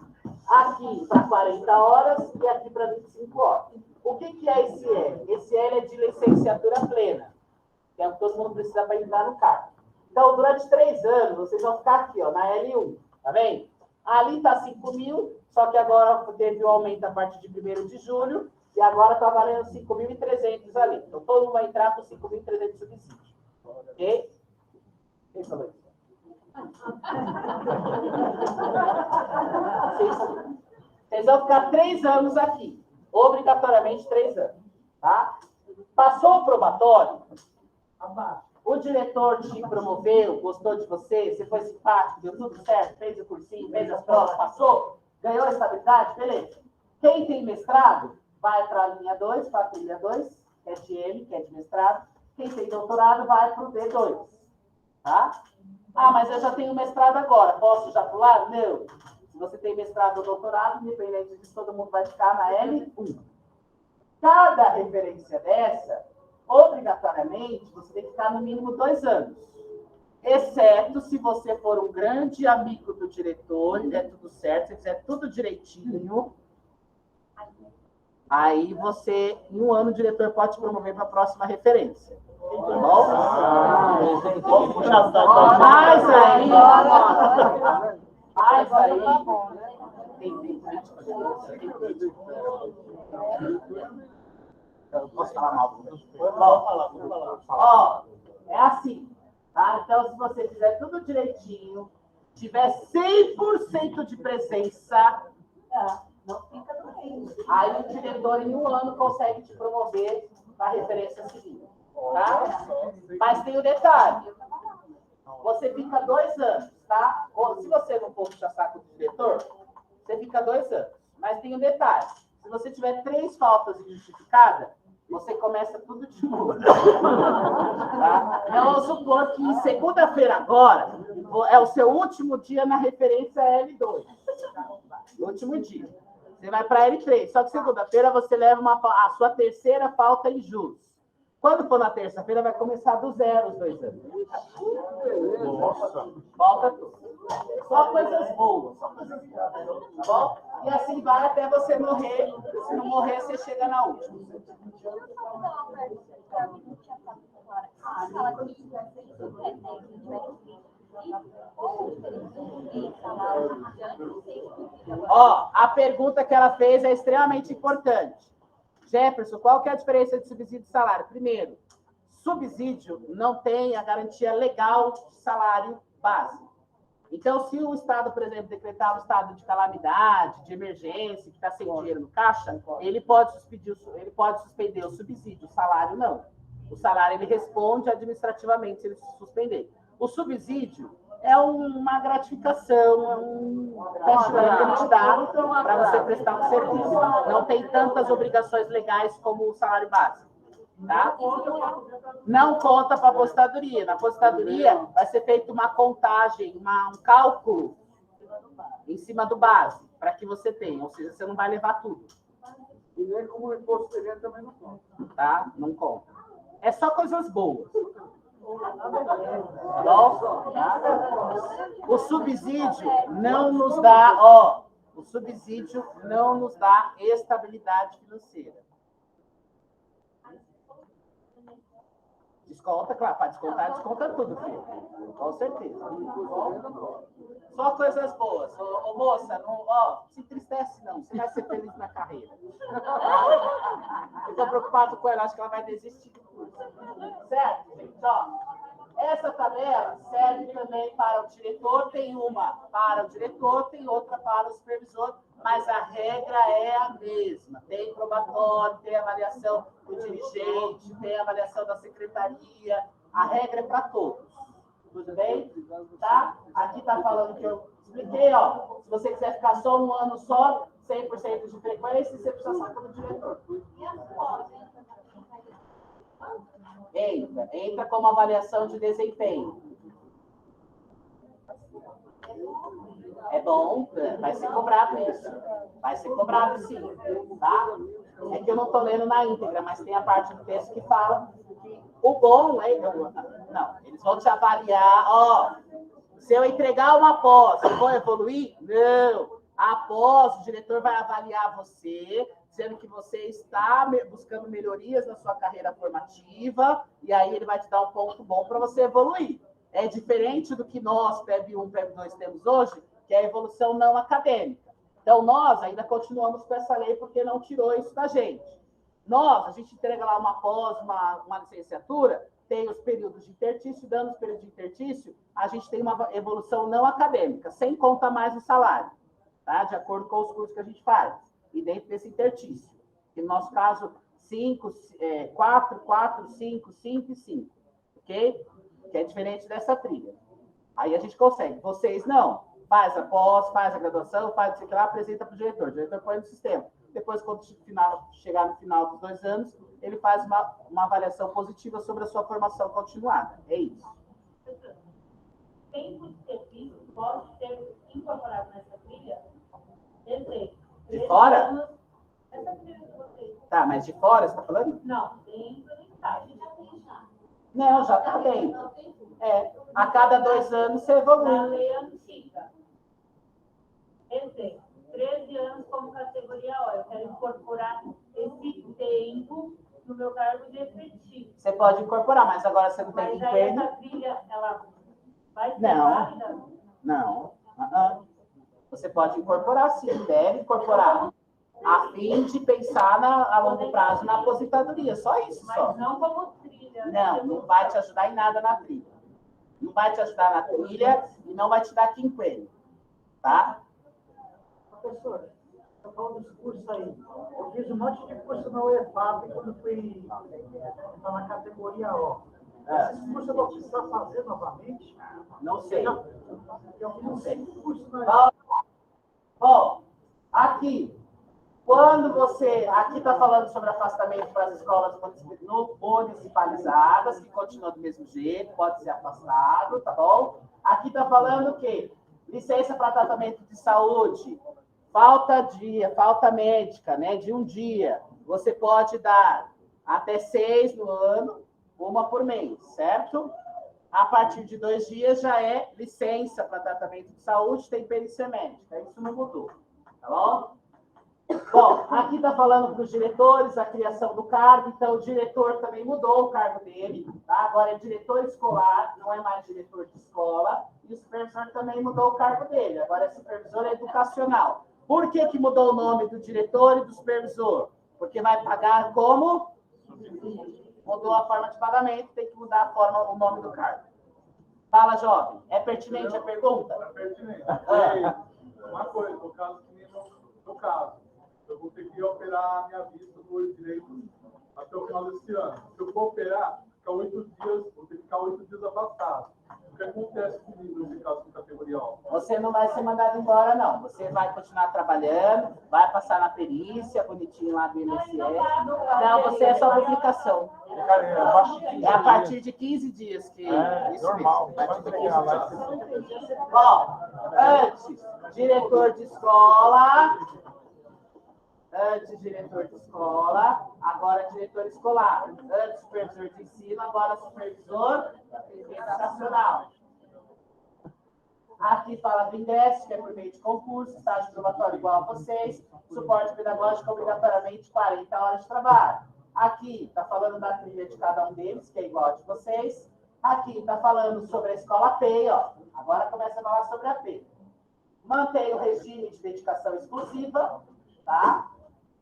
Speaker 1: Aqui para 40 horas e aqui para 25 horas. O que é esse L? Esse L é de licenciatura plena. que é o que todo mundo precisa para entrar no cargo. Então, durante 3 anos, vocês vão ficar aqui, ó, na L1, tá vendo? Ali está 5 mil, só que agora teve um aumento a partir de 1º de julho, e agora está valendo 5.300 ali. Então, todo mundo vai entrar com 5.300 subsídio. Ok? Quem falou isso? Vocês vão ficar 3 anos aqui. Obrigatoriamente 3 anos. Tá? Passou o probatório, o diretor te promoveu, gostou de você, você foi simpático, deu tudo certo, fez o cursinho, fez as provas, passou, ganhou a estabilidade, beleza. Quem tem mestrado, vai para a linha 2, para a linha 2, que é de M, que é de mestrado. Quem tem doutorado, vai para o D2. Tá? Ah, mas eu já tenho mestrado agora, posso já pular? Não. Se você tem mestrado ou doutorado, independente disso, todo mundo vai ficar na L1. Cada referência dessa, obrigatoriamente, você tem que ficar no mínimo 2 anos. Exceto se você for um grande amigo do diretor, e der tudo certo, se fizer tudo direitinho, aí você, em 1 ano, o diretor pode te promover para a próxima referência. Tá bom? Mas aí... Eu posso falar mal? Vou falar. Ó, é assim, tá? Então, se você fizer tudo direitinho, tiver 100% de presença, não fica doente. Aí o diretor, em 1 ano, consegue te promover para a referência seguinte, tá? Mas tem o detalhe. Você fica 2 anos, tá? Ou, se você não for puxar saco do diretor, você fica 2 anos. Mas tem um detalhe. Se você tiver 3 faltas injustificadas, você começa tudo de novo. Tá? Eu vou supor que segunda-feira agora é o seu último dia na referência L2. Último dia. Você vai para L3. Só que segunda-feira você leva a sua 3ª falta em juros. Quando for na terça-feira, vai começar do 0 os 2 anos. Nossa. Volta tudo. Só coisas boas. Tá bom? E assim vai até você morrer. Se não morrer, você chega na última. Ó, a pergunta que ela fez é extremamente importante. Jefferson, qual que é a diferença de subsídio e salário? Primeiro, subsídio não tem a garantia legal de salário base. Então, se o Estado, por exemplo, decretar um estado de calamidade, de emergência, que está sem dinheiro no caixa, ele pode suspender o subsídio, o salário não. O salário ele responde administrativamente se ele se suspender. O subsídio é uma gratificação, é um investimento que a gente dá para você prestar um serviço. Não tem tantas obrigações legais como o salário básico. Tá? Não conta para a aposentadoria. Na aposentadoria vai ser feita uma contagem, um cálculo em cima do base, para que você tenha. Ou seja, você não vai levar tudo.
Speaker 5: E nem como o imposto de renda também não conta.
Speaker 1: Tá? Não conta. É só coisas boas. O subsídio não nos dá, o subsídio não nos dá estabilidade financeira. Desconta, claro, para descontar, desconta tudo, filho. Com certeza. Só coisas boas. Ô, moça, não, se entristece não, você vai ser feliz na carreira. Eu estou preocupado com ela, acho que ela vai desistir do curso. Certo, gente? Ó, essa tabela serve também para o diretor, tem uma para o diretor, tem outra para o supervisor, mas a regra é a mesma. Tem probatório, tem avaliação do dirigente, tem avaliação da secretaria, a regra é para todos. Tudo bem? Tá? Aqui está falando que eu expliquei, ó. Se você quiser ficar só 1 ano só, 100% de frequência, você precisa sacar do diretor. Entra como avaliação de desempenho. É bom, vai ser cobrado isso. Vai ser cobrado sim, tá? É que eu não estou lendo na íntegra, mas tem a parte do texto que fala que o bom é... Não, eles vão te avaliar, se eu entregar uma pós, eu vou evoluir? Não. Após, o diretor vai avaliar você, dizendo que você está buscando melhorias na sua carreira formativa, e aí ele vai te dar um ponto bom para você evoluir. É diferente do que nós, PEB 1, PEB 2, temos hoje, que é a evolução não acadêmica. Então, nós ainda continuamos com essa lei porque não tirou isso da gente. A gente entrega lá uma pós, uma licenciatura, tem os períodos de intertício, dando os períodos de intertício, a gente tem uma evolução não acadêmica, sem conta mais o salário, tá? De acordo com os cursos que a gente faz. E dentro desse intertício, que no nosso caso, 4, 5, 5 e 5, ok? Que é diferente dessa trilha. Aí a gente consegue. Vocês não. Faz a pós, faz a graduação, faz o que lá, apresenta para o diretor põe no sistema. Depois, quando chegar no final dos 2 anos, ele faz uma avaliação positiva sobre a sua formação continuada. É isso.
Speaker 3: Tempo de serviço pode ser incorporado nessa trilha?
Speaker 1: De fora?
Speaker 3: Essa trilha de vocês.
Speaker 1: Tá, mas de fora, você está falando?
Speaker 3: Não, dentro do estágio.
Speaker 1: Não, já está dentro. A cada 2 anos você evolui.
Speaker 3: Na lei antiga. 13 anos como categoria O. Eu quero incorporar esse tempo no meu cargo de efetivo.
Speaker 1: Você pode incorporar, mas agora você não tem
Speaker 3: Mas aí
Speaker 1: quinquênio.
Speaker 3: essa trilha, ela vai ser
Speaker 1: Não.
Speaker 3: válida?
Speaker 1: Não. Você pode incorporar, sim. Deve incorporar. A fim de pensar a longo prazo na aposentadoria. Só isso.
Speaker 3: Mas não como trilha.
Speaker 1: Não vai te ajudar em nada na trilha. Não vai te ajudar na trilha e não vai te dar quinquênio. Tá?
Speaker 2: Professor, eu falo dos cursos aí. Eu fiz um monte de curso na UEFAP quando fui na categoria O. Esses cursos eu vou precisar fazer novamente?
Speaker 1: Não sei.
Speaker 2: Eu fiz um 5 cursos na
Speaker 1: Bom, aqui, quando você... Aqui está falando sobre afastamento para as escolas municipalizadas, que continua do mesmo jeito, pode ser afastado, tá bom? Aqui está falando o quê? Licença para tratamento de saúde, falta médica, né, de 1 dia. Você pode dar até 6 no ano, 1 por mês, certo? A partir de 2 dias já é licença para tratamento de saúde, tem perícia médica. Isso não mudou, tá bom? Bom, aqui está falando para os diretores a criação do cargo, então o diretor também mudou o cargo dele, tá? Agora é diretor escolar, não é mais diretor de escola, e o supervisor também mudou o cargo dele, agora é supervisor educacional. Por que mudou o nome do diretor e do supervisor? Porque vai pagar como? Mudou a forma de pagamento, tem que mudar o nome do cargo. Fala, jovem. É pertinente a pergunta?
Speaker 4: É pertinente. Uma coisa, no caso, eu vou ter que operar a minha vista do direito até o final desse ano. Se eu for operar, vou ter que ficar 8 dias afastado. O que acontece comigo nesse caso de categoria O?
Speaker 1: Você não vai ser mandado embora, não. Você vai continuar trabalhando, vai passar na perícia, bonitinho lá do INSS. Não, você é só duplicação. É a partir de 15 dias que... isso
Speaker 7: normal.
Speaker 1: mesmo, a partir de 15 dias. Ó, antes, diretor de escola... Antes, diretor de escola, agora diretor escolar. Antes, supervisor de ensino, agora supervisor educacional. Aqui fala do ingresso, que é por meio de concurso, estágio probatório igual a vocês, suporte pedagógico obrigatoriamente 40 horas de trabalho. Aqui está falando da trilha de cada um deles, que é igual a de vocês. Aqui está falando sobre a escola PEI, ó. Agora começa a falar sobre a PEI. Mantém o regime de dedicação exclusiva, tá?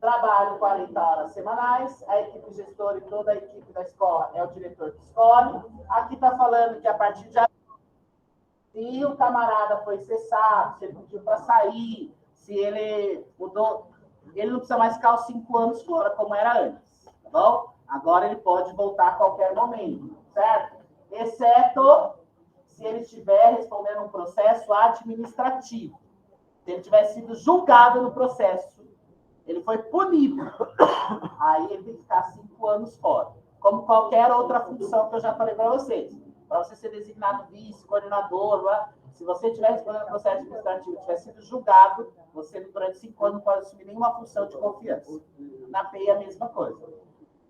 Speaker 1: Trabalho 40 horas semanais, a equipe gestora e toda a equipe da escola é o diretor que escolhe. Aqui está falando que a partir de se o camarada foi cessado, se ele pediu para sair, se ele mudou, ele não precisa mais ficar os 5 anos fora, como era antes, tá bom? Agora ele pode voltar a qualquer momento, certo? Exceto se ele estiver respondendo um processo administrativo. Se ele tiver sido julgado no processo, ele foi punido. Aí ele tem que ficar 5 anos fora. Como qualquer outra função que eu já falei para vocês. Para você ser designado vice, coordenador, se você estiver respondendo o processo administrativo e tiver sido julgado, você durante 5 anos não pode assumir nenhuma função de confiança. Na PEI é a mesma coisa.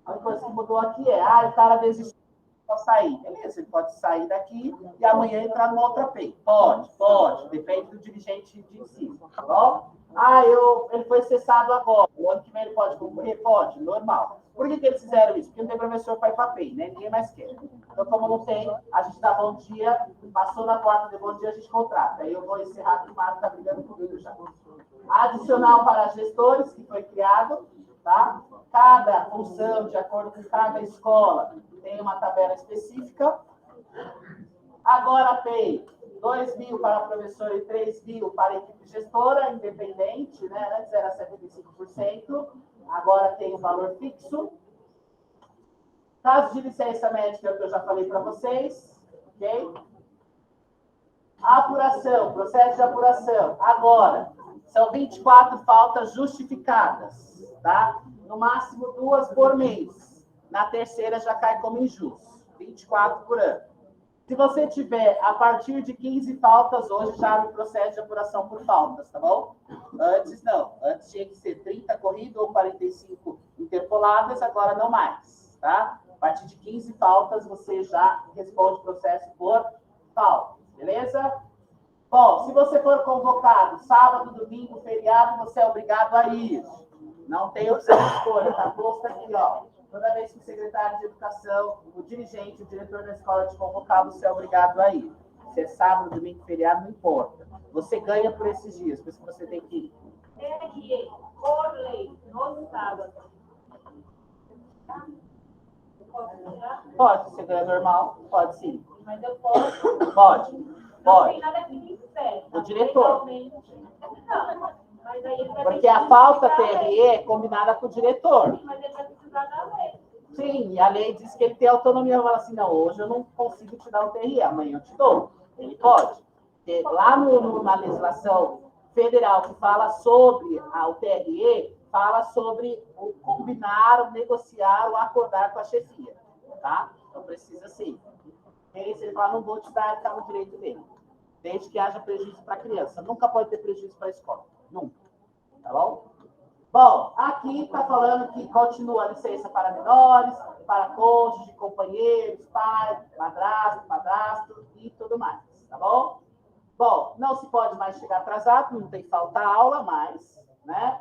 Speaker 1: A única coisa que mudou aqui é, o cara desistiu para sair. Beleza, ele pode sair daqui e amanhã entrar numa outra PEI. Pode. Depende do dirigente de ensino, tá bom? Ele foi cessado agora. O ano que vem ele pode concorrer? Pode, normal. Por que eles fizeram isso? Porque não tem professor para ir para PEI, né? Ninguém mais quer. Então, como não tem, a gente dá bom dia, passou na porta de bom dia, a gente contrata. Aí eu vou encerrar, que o Mário está brigando comigo já. Adicional para gestores, que foi criado, tá? Cada função, de acordo com cada escola, tem uma tabela específica. Agora, PEI, 2.000 para professor e 3.000 para equipe gestora, independente, né? Antes era 75%, agora tem o valor fixo. Caso de licença médica, é o que eu já falei para vocês, ok? Apuração, processo de apuração. Agora, são 24 faltas justificadas, tá? No máximo 2 por mês. Na terceira já cai como injusto. 24 por ano. Se você tiver a partir de 15 faltas, hoje já abre o processo de apuração por faltas, tá bom? Antes não. Antes tinha que ser 30 corridas ou 45 interpoladas, agora não mais, tá? A partir de 15 faltas, você já responde o processo por faltas, beleza? Bom, se você for convocado sábado, domingo, feriado, você é obrigado a ir. Não tem opção de escolha, tá posto aqui, ó. Toda vez que o secretário de educação, o dirigente, o diretor da escola te convocar, você é obrigado a ir. Se é sábado, domingo, feriado, não importa. Você ganha por esses dias, por isso que você tem que ir.
Speaker 3: TRE, por lei, no sábado.
Speaker 1: Pode, você ganha normal, pode sim.
Speaker 3: Mas eu posso.
Speaker 1: Pode,
Speaker 3: Não
Speaker 1: pode.
Speaker 3: tem nada que me impede.
Speaker 1: O diretor.
Speaker 3: Não, mas aí ele vai
Speaker 1: Porque
Speaker 3: ter
Speaker 1: a
Speaker 3: que
Speaker 1: falta
Speaker 3: explicar a
Speaker 1: TRE
Speaker 3: lei.
Speaker 1: é combinada com o diretor.
Speaker 3: Mas ele vai precisar da lei.
Speaker 1: Sim, e a lei diz que ele tem autonomia. Fala assim, não, hoje eu não consigo te dar o TRE, amanhã eu te dou. Ele pode. Porque lá na legislação federal que fala sobre o TRE, fala sobre o combinar, o negociar, o acordar com a chefia, tá? Então precisa sim. Ele fala, não vou te dar, está no direito dele. Desde que haja prejuízo para a criança. Nunca pode ter prejuízo para a escola. Nunca. Tá bom? Bom, aqui está falando que continua a licença para menores, para cônjuge, companheiros, pai, madrasto e tudo mais. Tá bom? Bom, não se pode mais chegar atrasado, não tem falta aula mais, né?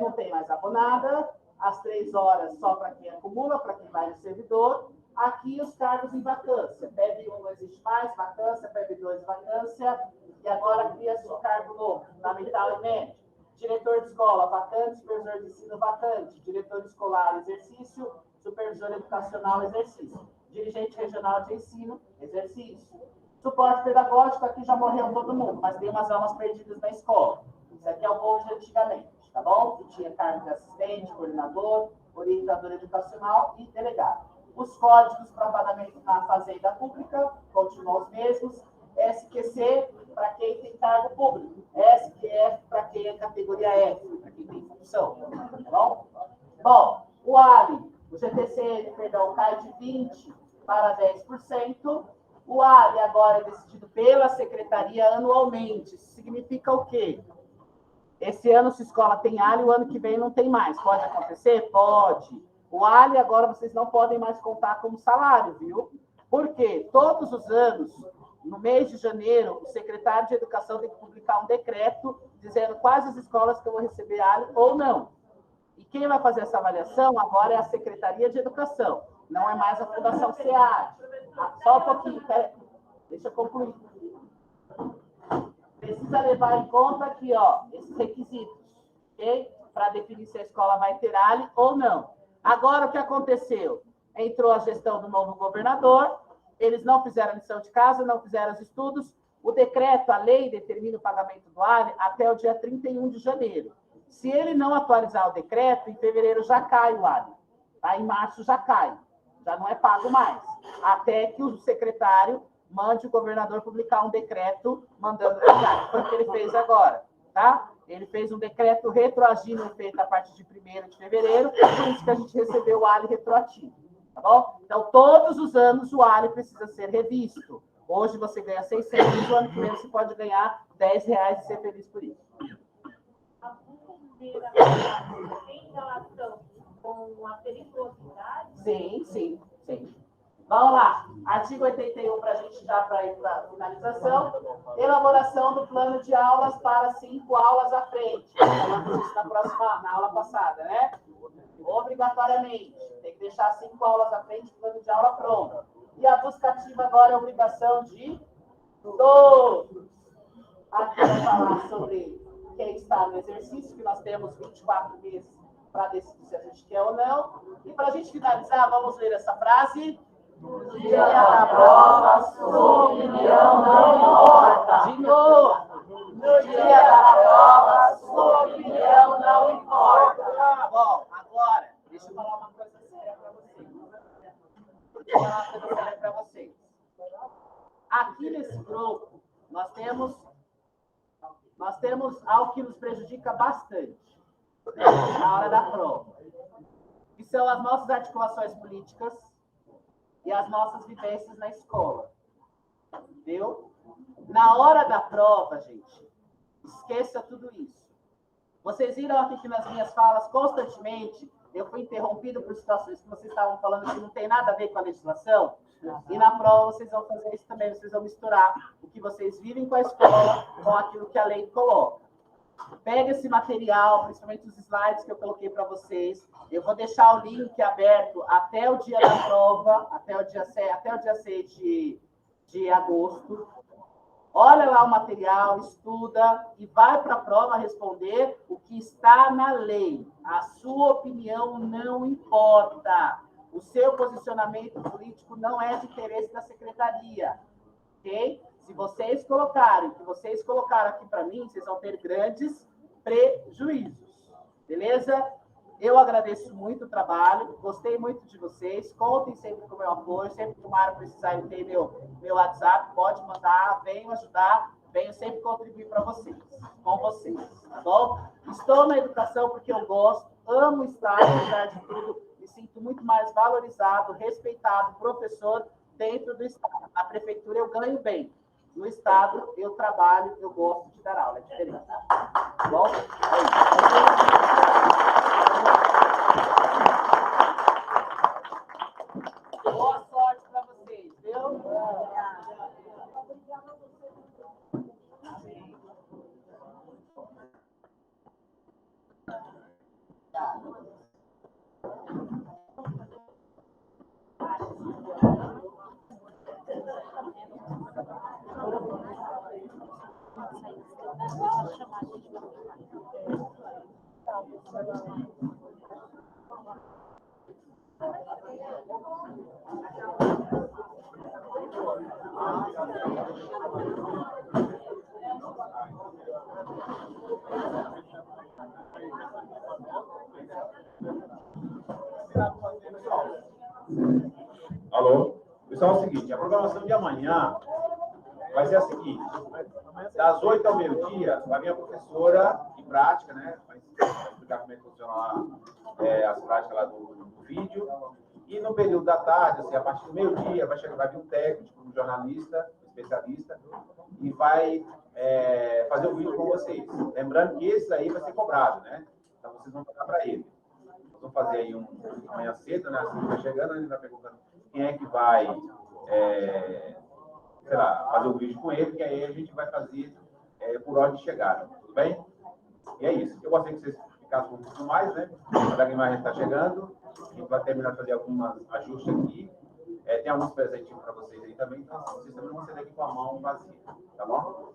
Speaker 1: Não tem mais abonada. Às 3 horas só para quem acumula, para quem vai no servidor. Aqui os cargos em vacância. PEB 1 não existe mais, vacância, PEB 2 vacância, e agora cria-se um cargo novo, fundamental e médio. Diretor de escola, vacante, supervisor de ensino, vacante. Diretor escolar, exercício, supervisor educacional, exercício. Dirigente regional de ensino, exercício. Suporte pedagógico, aqui já morreu todo mundo, mas tem umas almas perdidas na escola. Isso aqui é o bom de antigamente, tá bom? Que tinha cargo de assistente, coordenador, orientador educacional e delegado. Os códigos para pagamento na fazenda pública continuam os mesmos. SQC para quem tem cargo público. SQF para quem é categoria F, para quem tem função. Tá bom? Bom, o ALI, o GTC, perdão, cai de 20% para 10%. O ALI agora é decidido pela secretaria anualmente. Isso significa o quê? Esse ano, se a escola tem ALI, o ano que vem não tem mais. Pode acontecer? Pode. O ALI agora vocês não podem mais contar como salário, viu? Por quê? Todos os anos, no mês de janeiro, o secretário de Educação tem que publicar um decreto dizendo quais as escolas que eu vou receber ALI ou não. E quem vai fazer essa avaliação agora é a Secretaria de Educação, não é mais a Fundação SEAD. Só um pouquinho, pera, deixa eu concluir. Precisa levar em conta aqui, ó, esses requisitos, ok? Para definir se a escola vai ter ALI ou não. Agora, o que aconteceu? Entrou a gestão do novo governador, eles não fizeram a lição de casa, não fizeram os estudos. O decreto, a lei, determina o pagamento do ALI até o dia 31 de janeiro. Se ele não atualizar o decreto, em fevereiro já cai o ALI. Tá? Em março já cai, já não é pago mais. Até que o secretário mande o governador publicar um decreto mandando pagar. Foi o que ele fez agora, tá? Ele fez um decreto retroagindo feito a partir de 1º de fevereiro, por isso que a gente recebeu o ALI retroativo, tá bom? Então, todos os anos o ALI precisa ser revisto. Hoje você ganha 600, o ano que vem você pode ganhar R$10 e ser feliz por isso.
Speaker 3: A primeira tem relação com a periculosidade?
Speaker 1: Sim, sim, sim. Vamos lá. Artigo 81, para a gente já para ir para a finalização. Elaboração do plano de aulas para 5 aulas à frente. Falamos isso na aula passada, né? Obrigatoriamente. Tem que deixar 5 aulas à frente, plano de aula pronto. E a busca ativa agora é obrigação de todos. Aqui vai falar sobre quem está no exercício, que nós temos 24 meses para decidir se a gente quer ou não. E para a gente finalizar, vamos ler essa frase. No dia da prova, sua opinião não importa. De novo. No dia da prova, sua opinião não importa. Bom, agora, deixa eu falar uma coisa séria para vocês. Deixa eu falar uma coisa séria para vocês. Aqui nesse grupo, nós temos algo que nos prejudica bastante na hora da prova, que são as nossas articulações políticas e as nossas vivências na escola. Entendeu? Na hora da prova, gente, esqueça tudo isso. Vocês viram aqui que nas minhas falas, constantemente, eu fui interrompido por situações que vocês estavam falando que não tem nada a ver com a legislação. E na prova vocês vão fazer isso também, vocês vão misturar o que vocês vivem com a escola com aquilo que a lei coloca. Pega esse material, principalmente os slides que eu coloquei para vocês. Eu vou deixar o link aberto até o dia da prova, até o dia 6 de agosto. Olha lá o material, estuda e vai para a prova responder o que está na lei. A sua opinião não importa. O seu posicionamento político não é de interesse da secretaria, ok? Se vocês colocarem o que vocês colocaram aqui para mim, vocês vão ter grandes prejuízos, beleza? Eu agradeço muito o trabalho, gostei muito de vocês, contem sempre com o meu apoio, sempre que o Mário precisar, ele tem meu WhatsApp, pode mandar, venho ajudar, venho sempre contribuir para vocês, com vocês, tá bom? Estou na educação porque eu gosto, amo estar, apesar de tudo, me sinto muito mais valorizado, respeitado, professor dentro do Estado. Na prefeitura eu ganho bem, no Estado eu trabalho, eu gosto de dar aula, é diferente, tá bom? Boa sorte para vocês, viu?
Speaker 7: Alô? Pessoal, é o seguinte, a programação de amanhã vai ser a seguinte: das 8 ao meio-dia, vai vir a professora de prática, né? Vai explicar como é que funciona lá, as práticas lá do vídeo. E no período da tarde, assim, a partir do meio-dia, vai vir um técnico, um jornalista, um especialista, e vai fazer o vídeo com vocês. Lembrando que esse aí vai ser cobrado, né? Então vocês vão pagar para ele. Nós vamos fazer aí amanhã cedo, né? Assim que vai chegando, a gente vai perguntando quem é que vai, sei lá, fazer o vídeo com ele, que aí a gente vai fazer por ordem de chegada. Tudo bem? E é isso. Eu gostaria que vocês ficassem um pouquinho mais, né? Para quem mais está chegando. A gente vai terminar de fazer alguns ajustes aqui. Tem alguns presentinhos para vocês aí também, então vocês também vão sair daqui com a mão vazia, tá bom?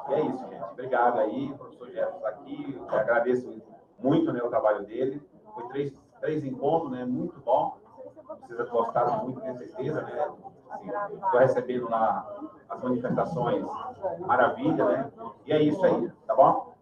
Speaker 7: E é isso, gente. Obrigado aí, o professor Jefferson aqui. Eu agradeço muito, né, o trabalho dele. Foi três encontros, né? Muito bom. Vocês gostaram muito, com certeza, né? Estou recebendo lá as manifestações, maravilha, né? E é isso aí, tá bom?